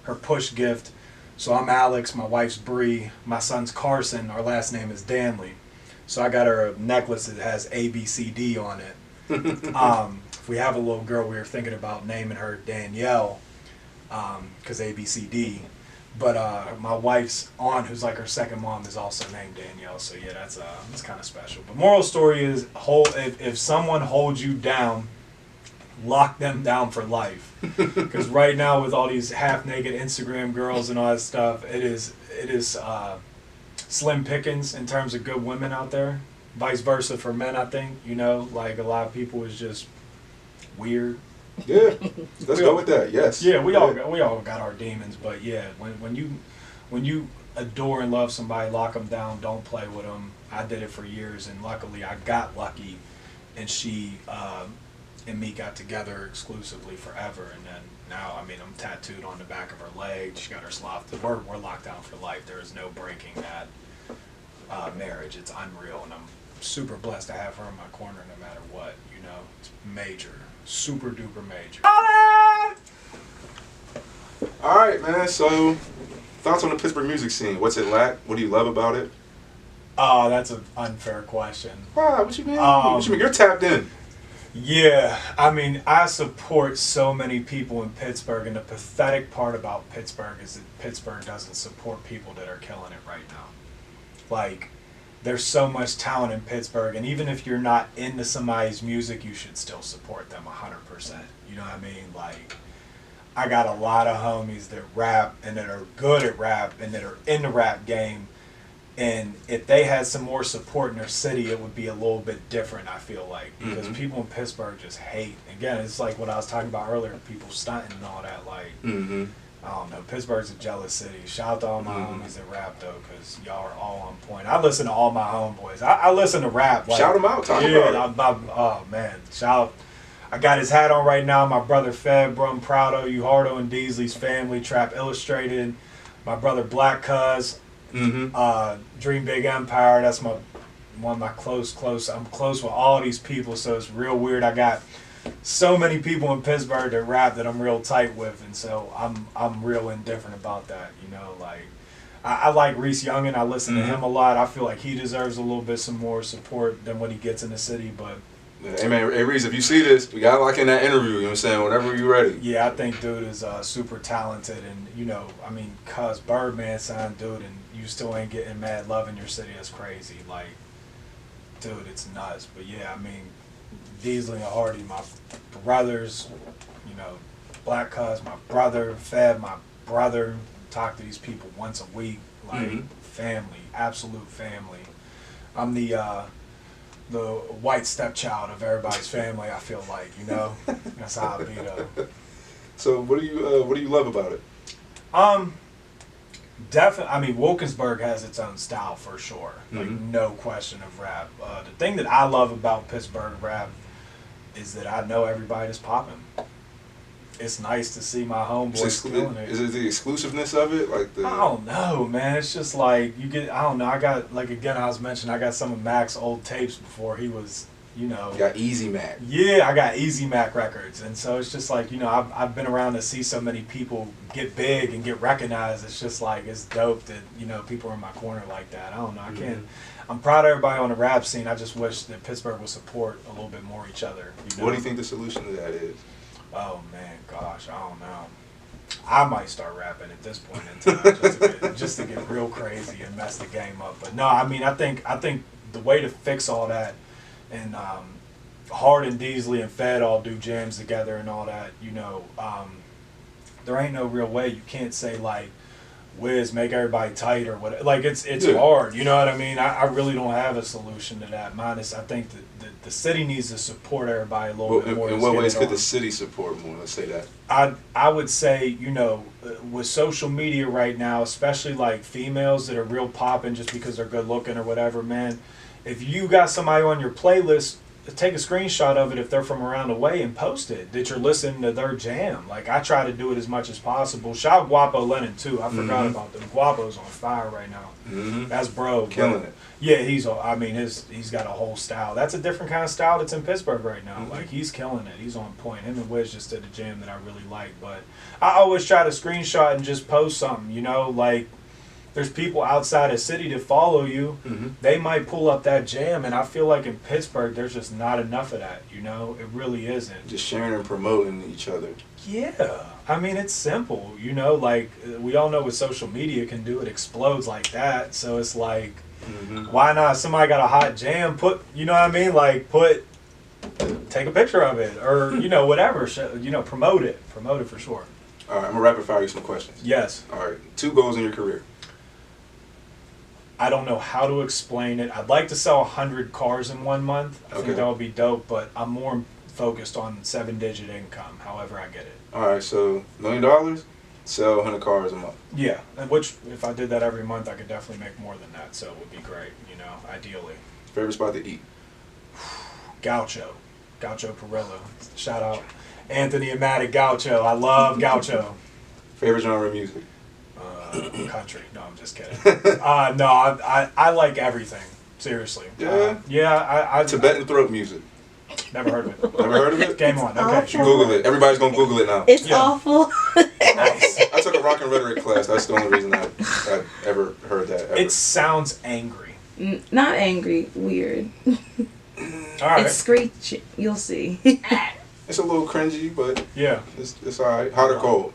Her push gift. So I'm Alex. My wife's Bree. My son's Carson. Our last name is Danley. So I got her a necklace that has ABCD on it. If we have a little girl, we were thinking about naming her Danielle, because ABCD. But my wife's aunt, who's like her second mom, is also named Danielle. So yeah, that's kind of special. But moral story is, if someone holds you down, lock them down for life. Because right now, with all these half-naked Instagram girls and all that stuff, it is slim pickings in terms of good women out there. Vice versa for men, I think. You know, like a lot of people is just weird.
Yeah, let's go with that. Yes.
Yeah, we all got our demons, but yeah, when you adore and love somebody, lock them down. Don't play with them. I did it for years, and luckily I got lucky, and she and me got together exclusively forever. And then now, I mean, I'm tattooed on the back of her leg. She got her sloth. We're locked down for life. There is no breaking that marriage. It's unreal, and I'm super blessed to have her in my corner no matter what. You know, it's major. Super duper major.
All right, man. So, thoughts on the Pittsburgh music scene? What's it lack? What do you love about it?
Oh, that's an unfair question.
Wow, what you mean? What you mean? You're tapped in.
Yeah, I mean, I support so many people in Pittsburgh, and the pathetic part about Pittsburgh is that Pittsburgh doesn't support people that are killing it right now. Like, there's so much talent in Pittsburgh, and even if you're not into somebody's music, you should still support them 100%. You know what I mean? Like, I got a lot of homies that rap and that are good at rap and that are in the rap game, and if they had some more support in their city, it would be a little bit different, I feel like, because people in Pittsburgh just hate. Again, it's like what I was talking about earlier, people stunting and all that. Like, I don't know. Pittsburgh's a jealous city. Shout out to all my homies that rap, though, because y'all are all on point. I listen to all my homeboys. I listen to rap. Like,
shout them out. Talk about it.
Oh, man. Shout out. I got his hat on right now. My brother Feb, bro, I'm proud of you. Hardo and Deasley's family. Trap Illustrated. My brother Black Cuz. Dream Big Empire. That's one of my close. I'm close with all these people, so it's real weird. I got so many people in Pittsburgh that rap that I'm real tight with, and so I'm real indifferent about that, you know. Like I like Reese Youngin. I listen to him a lot. I feel like he deserves a little bit some more support than what he gets in the city. But
hey man, hey Reese, if you see this, we gotta lock in that interview. You know what I'm saying? Whenever you're ready.
Yeah, I think dude is super talented, and you know, I mean, cuz Birdman signed dude, and you still ain't getting mad love in your city. That's crazy. Like, dude, it's nuts. But yeah, I mean, Deasley and Hardy, my brothers, you know, Black Cuz, my brother, Feb, my brother, talk to these people once a week, like family, absolute family. I'm the white stepchild of everybody's family, I feel like, you know. That's how I be though.
So what do you love about it?
Definitely, I mean, Wilkinsburg has its own style for sure, like no question of rap. The thing that I love about Pittsburgh rap is that I know everybody that's popping. It's nice to see my homeboys killing it.
Is it the exclusiveness of it? Like
I don't know, man. It's just like you get. I don't know. I got like again. I was mentioning I got some of Mac's old tapes before he was, you know.
You got Easy Mac.
Yeah, I got Easy Mac records, and so it's just like, you know, I've been around to see so many people get big and get recognized. It's just like it's dope that, you know, people are in my corner like that. I don't know. I can't. I'm proud of everybody on the rap scene. I just wish that Pittsburgh would support a little bit more each other. You know?
What do you think the solution to that is?
Oh man, gosh, I don't know. I might start rapping at this point in time just to get real crazy and mess the game up. But no, I mean, I think the way to fix all that, and Hard and Deasley and Fed all do jams together and all that, you know, there ain't no real way. You can't say like, Wiz, make everybody tight or whatever. Like it's hard, you know what I mean? I really don't have a solution to that. Minus, I think that the city needs to support everybody a little bit more.
In what ways could the city support more? Let's say that.
I would say, you know, with social media right now, especially like females that are real popping just because they're good looking or whatever, man. If you got somebody on your playlist, take a screenshot of it if they're from around the way and post it that you're listening to their jam. Like I try to do it as much as possible. Shout out Guapo Lennon too. I forgot about them. Guapo's on fire right now. That's bro.
Killing it.
Yeah, he's got a whole style. That's a different kind of style that's in Pittsburgh right now. Like he's killing it. He's on point. Him and Wiz just did a jam that I really like. But I always try to screenshot and just post something, you know, like there's people outside the city that follow you. They might pull up that jam, and I feel like in Pittsburgh there's just not enough of that, you know? It really isn't.
Just sharing and promoting each other.
Yeah. I mean, it's simple, you know? Like, we all know what social media can do. It explodes like that. So it's like, why not? Somebody got a hot jam, you know what I mean? Like, take a picture of it or, you know, whatever. You know, promote it. Promote it for sure.
All right, I'm going to rapid fire you some questions.
Yes.
All right, 2 goals in your career.
I don't know how to explain it. I'd like to sell 100 cars in 1 month. I think that would be dope, but I'm more focused on 7-digit income, however I get it.
All right, so $1 million, sell 100 cars a month.
Yeah, which if I did that every month, I could definitely make more than that, so it would be great, you know, ideally.
Favorite spot to eat?
Gaucho Perillo. Shout out Anthony and Matt at Gaucho. I love Gaucho.
Favorite genre of music?
Country. No, I'm just kidding. No, I like everything. Seriously.
Yeah?
I
Tibetan throat music.
Never heard of it.
Never heard of it?
Game on. Okay.
You should Google it. Everybody's going to Google it now.
It's awful.
Nice.
I took a rock and rhetoric class. That's the only reason I ever heard that. Ever.
It sounds angry.
Not angry. Weird.
All right.
It's screechy. You'll see.
It's a little cringy, but
yeah,
it's all right. Hot or cold?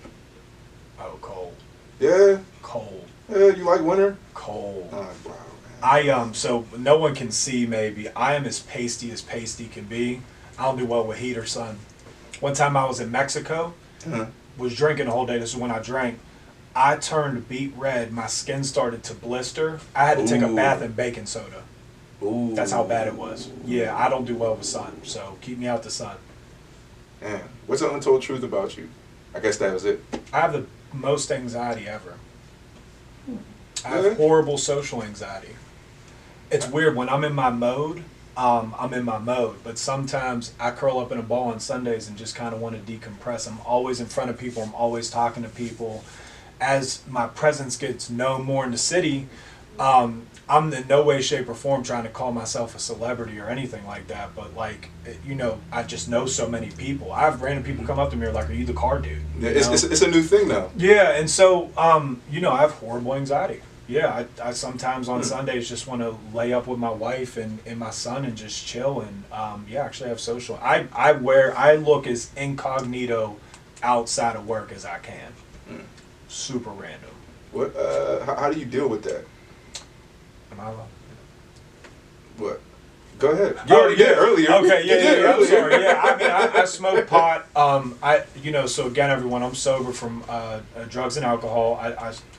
Oh, cold.
Yeah.
Cold.
Yeah, you like winter?
Cold.
Oh, wow, man.
So no one can see maybe. I am as pasty can be. I don't do well with heat or sun. One time I was in Mexico, was drinking the whole day. This is when I drank. I turned beet red. My skin started to blister. I had to take a bath in baking soda.
Ooh.
That's how bad it was. Yeah, I don't do well with sun, so keep me out the sun.
Man, what's the untold truth about you? I guess that was it.
I have the most anxiety ever. I have horrible social anxiety. It's weird. When I'm in my mode, I'm in my mode. But sometimes I curl up in a ball on Sundays and just kind of want to decompress. I'm always in front of people. I'm always talking to people. As my presence gets known more in the city, I'm in no way, shape, or form trying to call myself a celebrity or anything like that. But like, you know, I just know so many people. I have random people come up to me like, "Are you the car dude?"
Yeah, it's a new thing now.
Yeah, and so you know, I have horrible anxiety. Yeah, I sometimes on Sundays just want to lay up with my wife and my son and just chill and yeah, actually have social. I look as incognito outside of work as I can. Super random.
What? How do you deal with that?
Am I allowed?
What? Go ahead.
Yeah,
earlier.
Okay, yeah, I'm
earlier.
sorry. Yeah, I mean, I smoke pot. You know, so again, everyone, I'm sober from drugs and alcohol.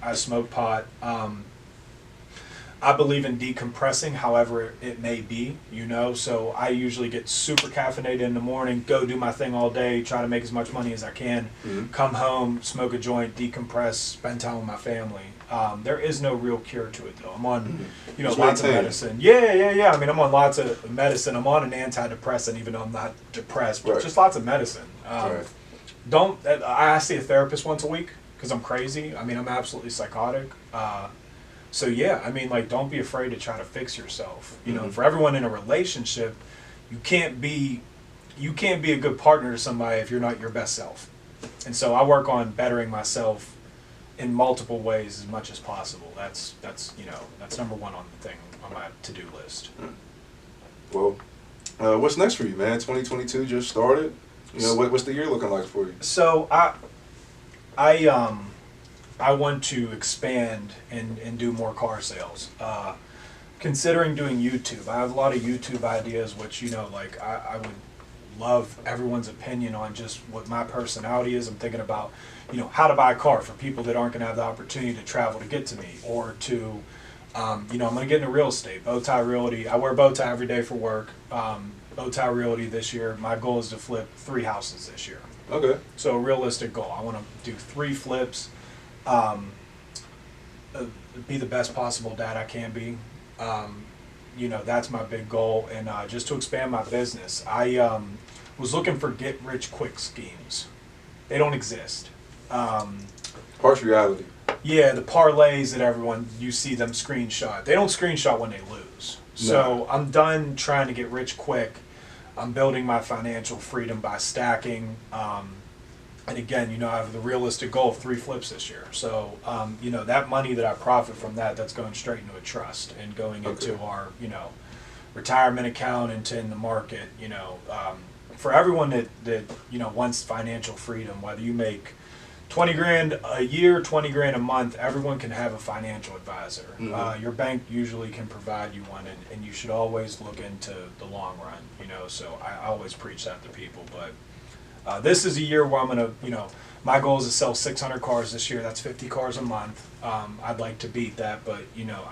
I smoke pot. I believe in decompressing, however it may be, you know. So I usually get super caffeinated in the morning, go do my thing all day, try to make as much money as I can, come home, smoke a joint, decompress, spend time with my family. There is no real cure to it, though. I'm on, you know, lots of medicine. Yeah. I mean, I'm on lots of medicine. I'm on an antidepressant, even though I'm not depressed, but just lots of medicine. I see a therapist once a week because I'm crazy. I mean, I'm absolutely psychotic. So yeah, I mean, like, don't be afraid to try to fix yourself. You know, for everyone in a relationship, you can't be a good partner to somebody if you're not your best self. And so I work on bettering myself in multiple ways as much as possible. That's you know, that's number one on the thing on my to-do list.
Well, what's next for you, man? 2022 just started. You know, what's the year looking like for you?
So I want to expand and do more car sales. Considering doing YouTube, I have a lot of YouTube ideas, which, you know, like I would love everyone's opinion on just what my personality is. I'm thinking about, you know, how to buy a car for people that aren't going to have the opportunity to travel to get to me, or to, you know, I'm going to get into real estate, bow tie realty. I wear a bow tie every day for work. Bow tie realty this year. My goal is to flip 3 houses this year.
Okay.
So a realistic goal. I want to do 3 flips. Be the best possible dad I can be. You know, that's my big goal, and just to expand my business. I was looking for get-rich-quick schemes. They don't exist.
Harsh reality.
Yeah, the parlays that you see them screenshot. They don't screenshot when they lose. So I'm done trying to get rich quick. I'm building my financial freedom by stacking. And again, you know, I have the realistic goal of 3 flips this year. So, you know, that money that I profit from that's going straight into a trust and going into our, you know, retirement account, into in the market. You know, for everyone that you know wants financial freedom, whether you make 20 grand a year, 20 grand a month, everyone can have a financial advisor. Your bank usually can provide you one, and you should always look into the long run. You know, so I always preach that to people, but. This is a year where I'm going to, you know, my goal is to sell 600 cars this year. That's 50 cars a month. I'd like to beat that, but, you know,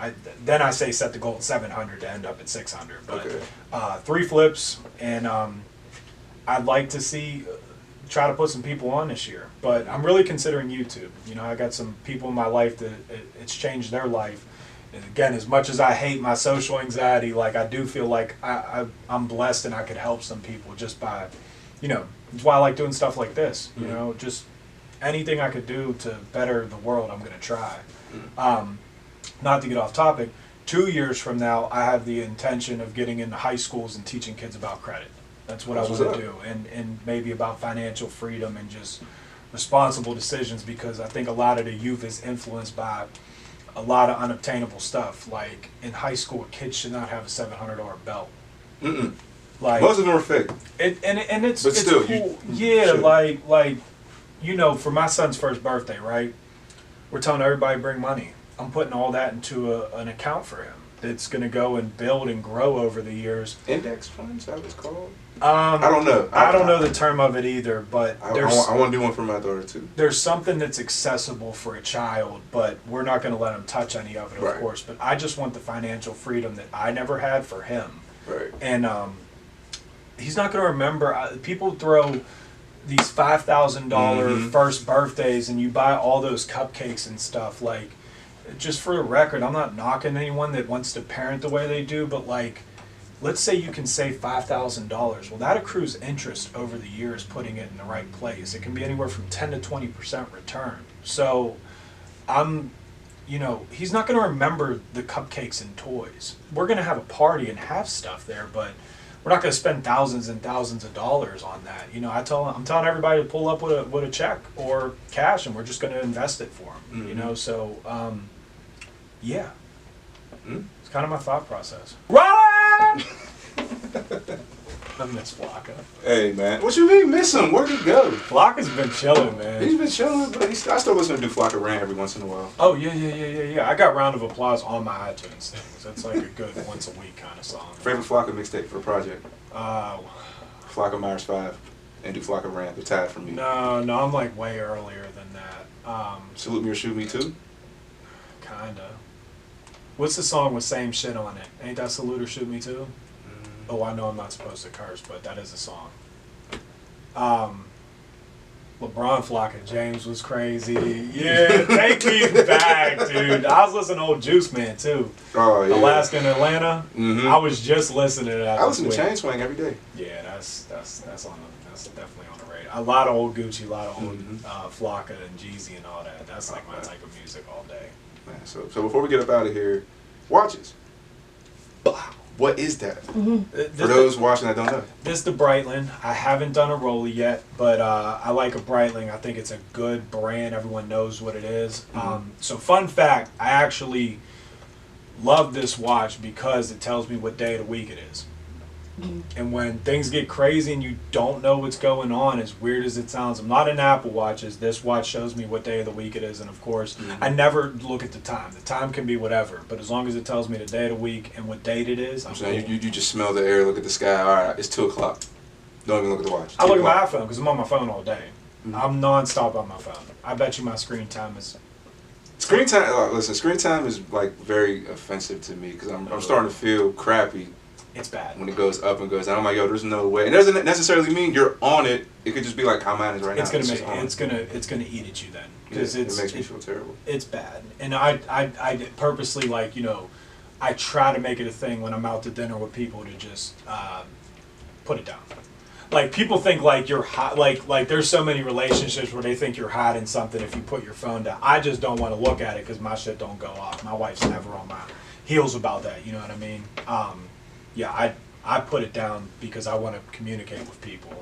then I say set the goal at 700 to end up at 600. But 3 flips, and I'd like to try to put some people on this year. But I'm really considering YouTube. You know, I got some people in my life that it's changed their life. And again, as much as I hate my social anxiety, like, I do feel like I'm blessed and I could help some people just by, you know, that's why I like doing stuff like this. You know, just anything I could do to better the world, I'm going to try. Not to get off topic, 2 years from now, I have the intention of getting into high schools and teaching kids about credit. That's what I want to do, and maybe about financial freedom and just responsible decisions, because I think a lot of the youth is influenced by a lot of unobtainable stuff. Like, in high school, kids should not have a $700 belt. Like,
most of them are fake.
And it's
still,
cool. Yeah, like, you know, for my son's first birthday, right? We're telling everybody bring money. I'm putting all that into an account for him that's going to go and build and grow over the years.
Index funds, that was called? I don't know.
I don't know the term of it either, but
I want to do one for my daughter too.
There's something that's accessible for a child, but we're not going to let him touch any of it, of course. But I just want the financial freedom that I never had for him.
Right.
And he's not going to remember. People throw these $5,000 first birthdays and you buy all those cupcakes and stuff, like, just for the record, I'm not knocking anyone that wants to parent the way they do, but like, let's say you can save $5,000. Well, that accrues interest over the years, putting it in the right place. It can be anywhere from 10 to 20% return. So he's not going to remember the cupcakes and toys. We're going to have a party and have stuff there, but we're not going to spend thousands and thousands of dollars on that. I'm telling everybody to pull up with a check or cash, and we're just going to invest it for them. So yeah, it's kind of my thought process. Run! I miss Flocka.
Hey man, what you mean miss him? Where'd he go?
Flocka's been chilling, man.
He's been chilling, but I still listen to do Flocka rant every once in a while.
Oh yeah. I got round of applause on my iTunes things. That's like a good once a week kind of song.
Favorite Flocka mixtape for a project? Flocka Myers 5 and do Flocka rant. They're tied for me.
No, I'm like way earlier than that.
Salute Me or Shoot Me Too?
Kinda. What's the song with same shit on it? Ain't that Salute or Shoot Me Too? Oh, I know I'm not supposed to curse, but that is a song. LeBron Flocka James was crazy. Yeah, take me back, dude. I was listening to old Juice Man too.
Oh yeah.
Alaska and Atlanta. I was just listening to that.
I listen to Chain Swing every day.
Yeah, that's definitely on the radar. A lot of old Gucci, a lot of old Flocka and Jeezy and all that. That's like my type of music all day.
Man, so before we get up out of here, watches. What is that? For those watching that don't know.
This is the Breitling. I haven't done a Rolly yet, but I like a Breitling. I think it's a good brand. Everyone knows what it is. So fun fact, I actually love this watch because it tells me what day of the week it is. And when things get crazy and you don't know what's going on, as weird as it sounds, I'm not in Apple Watches. This watch shows me what day of the week it is, and of course, I never look at the time. The time can be whatever, but as long as it tells me the day of the week and what date it is, I'm
saying you just smell the air, look at the sky. All right, it's 2 o'clock. Don't even look at the watch.
I look at my iPhone because I'm on my phone all day. I'm nonstop on my phone. I bet you my screen time is.
Screen time. Listen, screen time is like very offensive to me because I'm starting to feel crappy.
It's bad.
When it goes up and goes down, I'm like, yo, there's no way. And it doesn't necessarily mean you're on it. It could just be like how mine is right now.
It's gonna eat at you then. Because
it makes me feel terrible.
It's bad. And I purposely, like, I try to make it a thing when I'm out to dinner with people to just put it down. Like, people think like you're hot, like there's so many relationships where they think you're hiding something if you put your phone down. I just don't want to look at it because my shit don't go off. My wife's never on my heels about that, you know what I mean? Yeah, I put it down because I want to communicate with people.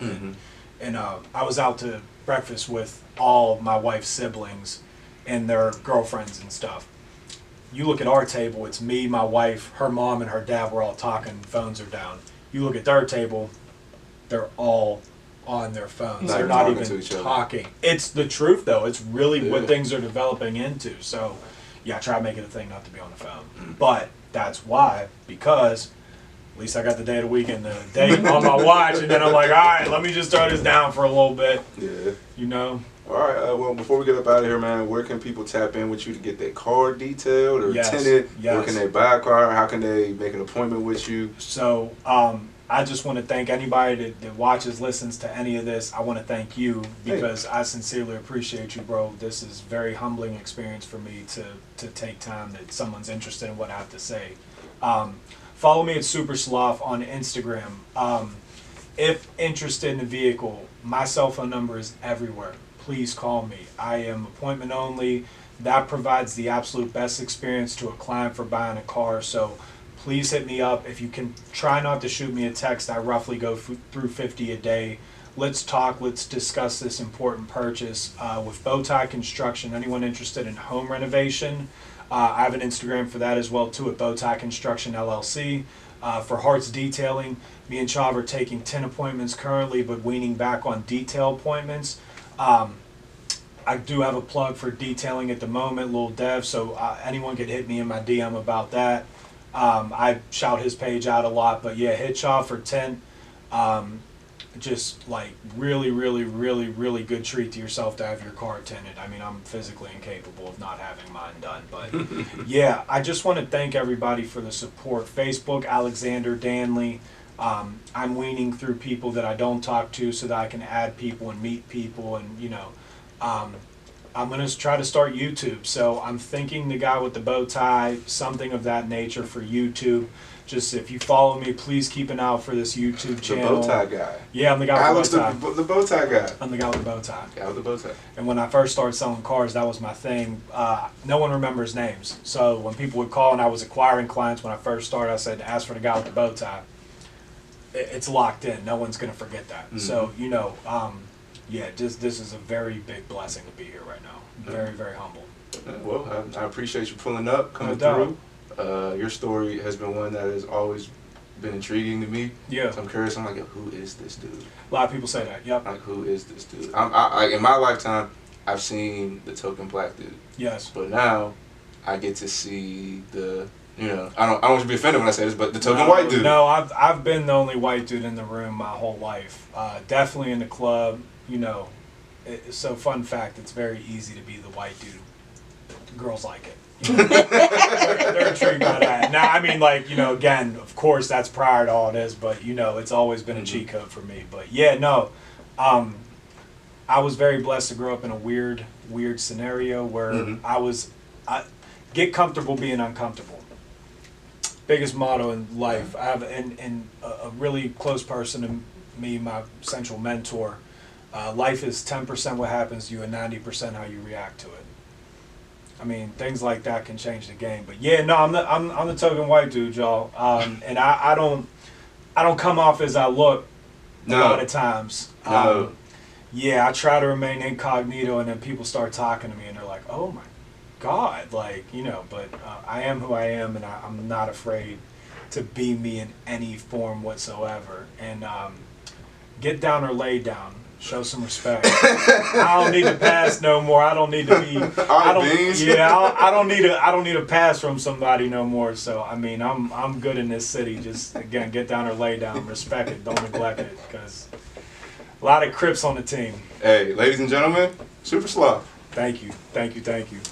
And I was out to breakfast with all my wife's siblings and their girlfriends and stuff. You look at our table, it's me, my wife, her mom, and her dad. We're all talking, phones are down. You look at their table, they're all on their phones. They're not even talking. It's the truth, though. It's really what things are developing into. So, yeah, I try to make it a thing not to be on the phone. But that's why, because at least I got the day of the week and the date on my watch, and then I'm like, all right, let me just throw this down for a little bit. Yeah.
All right. Well, before we get up out of here, man, where can people tap in with you to get their car detailed or tinted? Where can they buy a car? How can they make an appointment with you?
So, I just want to thank anybody that watches, listens to any of this. I want to thank you because I sincerely appreciate you, bro. This is a very humbling experience for me to take time that someone's interested in what I have to say. Follow me at Super Sloth on Instagram. If interested in the vehicle, my cell phone number is everywhere. Please call me. I am appointment only. That provides the absolute best experience to a client for buying a car. So please hit me up. If you can, try not to shoot me a text. I roughly go through 50 a day. Let's talk. Let's discuss this important purchase. With Bowtie Construction, anyone interested in home renovation, I have an Instagram for that as well too at Bowtie Construction LLC. For Hearts Detailing, me and Chav are taking 10 appointments currently, but weaning back on detail appointments. I do have a plug for detailing at the moment, Lil Dev, so anyone could hit me in my DM about that. I shout his page out a lot, but yeah, hit Chav for 10. Just like really, really, really, really good treat to yourself to have your car tinted. I mean, I'm physically incapable of not having mine done, but yeah, I just want to thank everybody for the support. Facebook, Alexander Danley. I'm weaning through people that I don't talk to so that I can add people and meet people, and I'm going to try to start YouTube. So I'm thinking the guy with the bow tie, something of that nature for YouTube. Just if you follow me, please keep an eye out for this YouTube channel.
The bow tie guy.
Yeah, I'm the guy with the bow tie.
The bow tie guy.
I'm the guy with the bow tie.
Guy with the bow tie.
And when I first started selling cars, that was my thing. No one remembers names. So when people would call and I was acquiring clients when I first started, I said, ask for the guy with the bow tie. It's locked in. No one's going to forget that. Mm-hmm. So, this is a very big blessing to be here right now. Very, very humble.
Well, I appreciate you pulling up, coming through. Your story has been one that has always been intriguing to me.
Yeah.
So I'm curious. I'm like, who is this dude?
A lot of people say that. Yep.
Like, who is this dude? I in my lifetime, I've seen the token black dude.
Yes.
But now, I get to see the. I don't want you to be offended when I say this, but the token white dude.
No, I've been the only white dude in the room my whole life. Definitely in the club. So fun fact, it's very easy to be the white dude. Girls like it. They're intrigued by that. Now, I mean, again, of course, that's prior to all this, but it's always been a cheat code for me. But yeah, no, I was very blessed to grow up in a weird scenario where I get comfortable being uncomfortable. Biggest motto in life. I have and a really close person to me, my central mentor. Life is 10% what happens to you and 90% how you react to it. I mean, things like that can change the game. But yeah, no, I'm the token white dude, y'all. And I don't come off as I look a lot of times. Yeah, I try to remain incognito, and then people start talking to me, and they're like, "Oh my God," But I am who I am, and I'm not afraid to be me in any form whatsoever. And get down or lay down. Show some respect. I don't need to pass no more. I don't need to be. I don't need a pass from somebody no more. So I mean, I'm good in this city. Just again, get down or lay down. Respect it. Don't neglect it, because a lot of Crips on the team.
Hey, ladies and gentlemen, Super Sloth.
Thank you.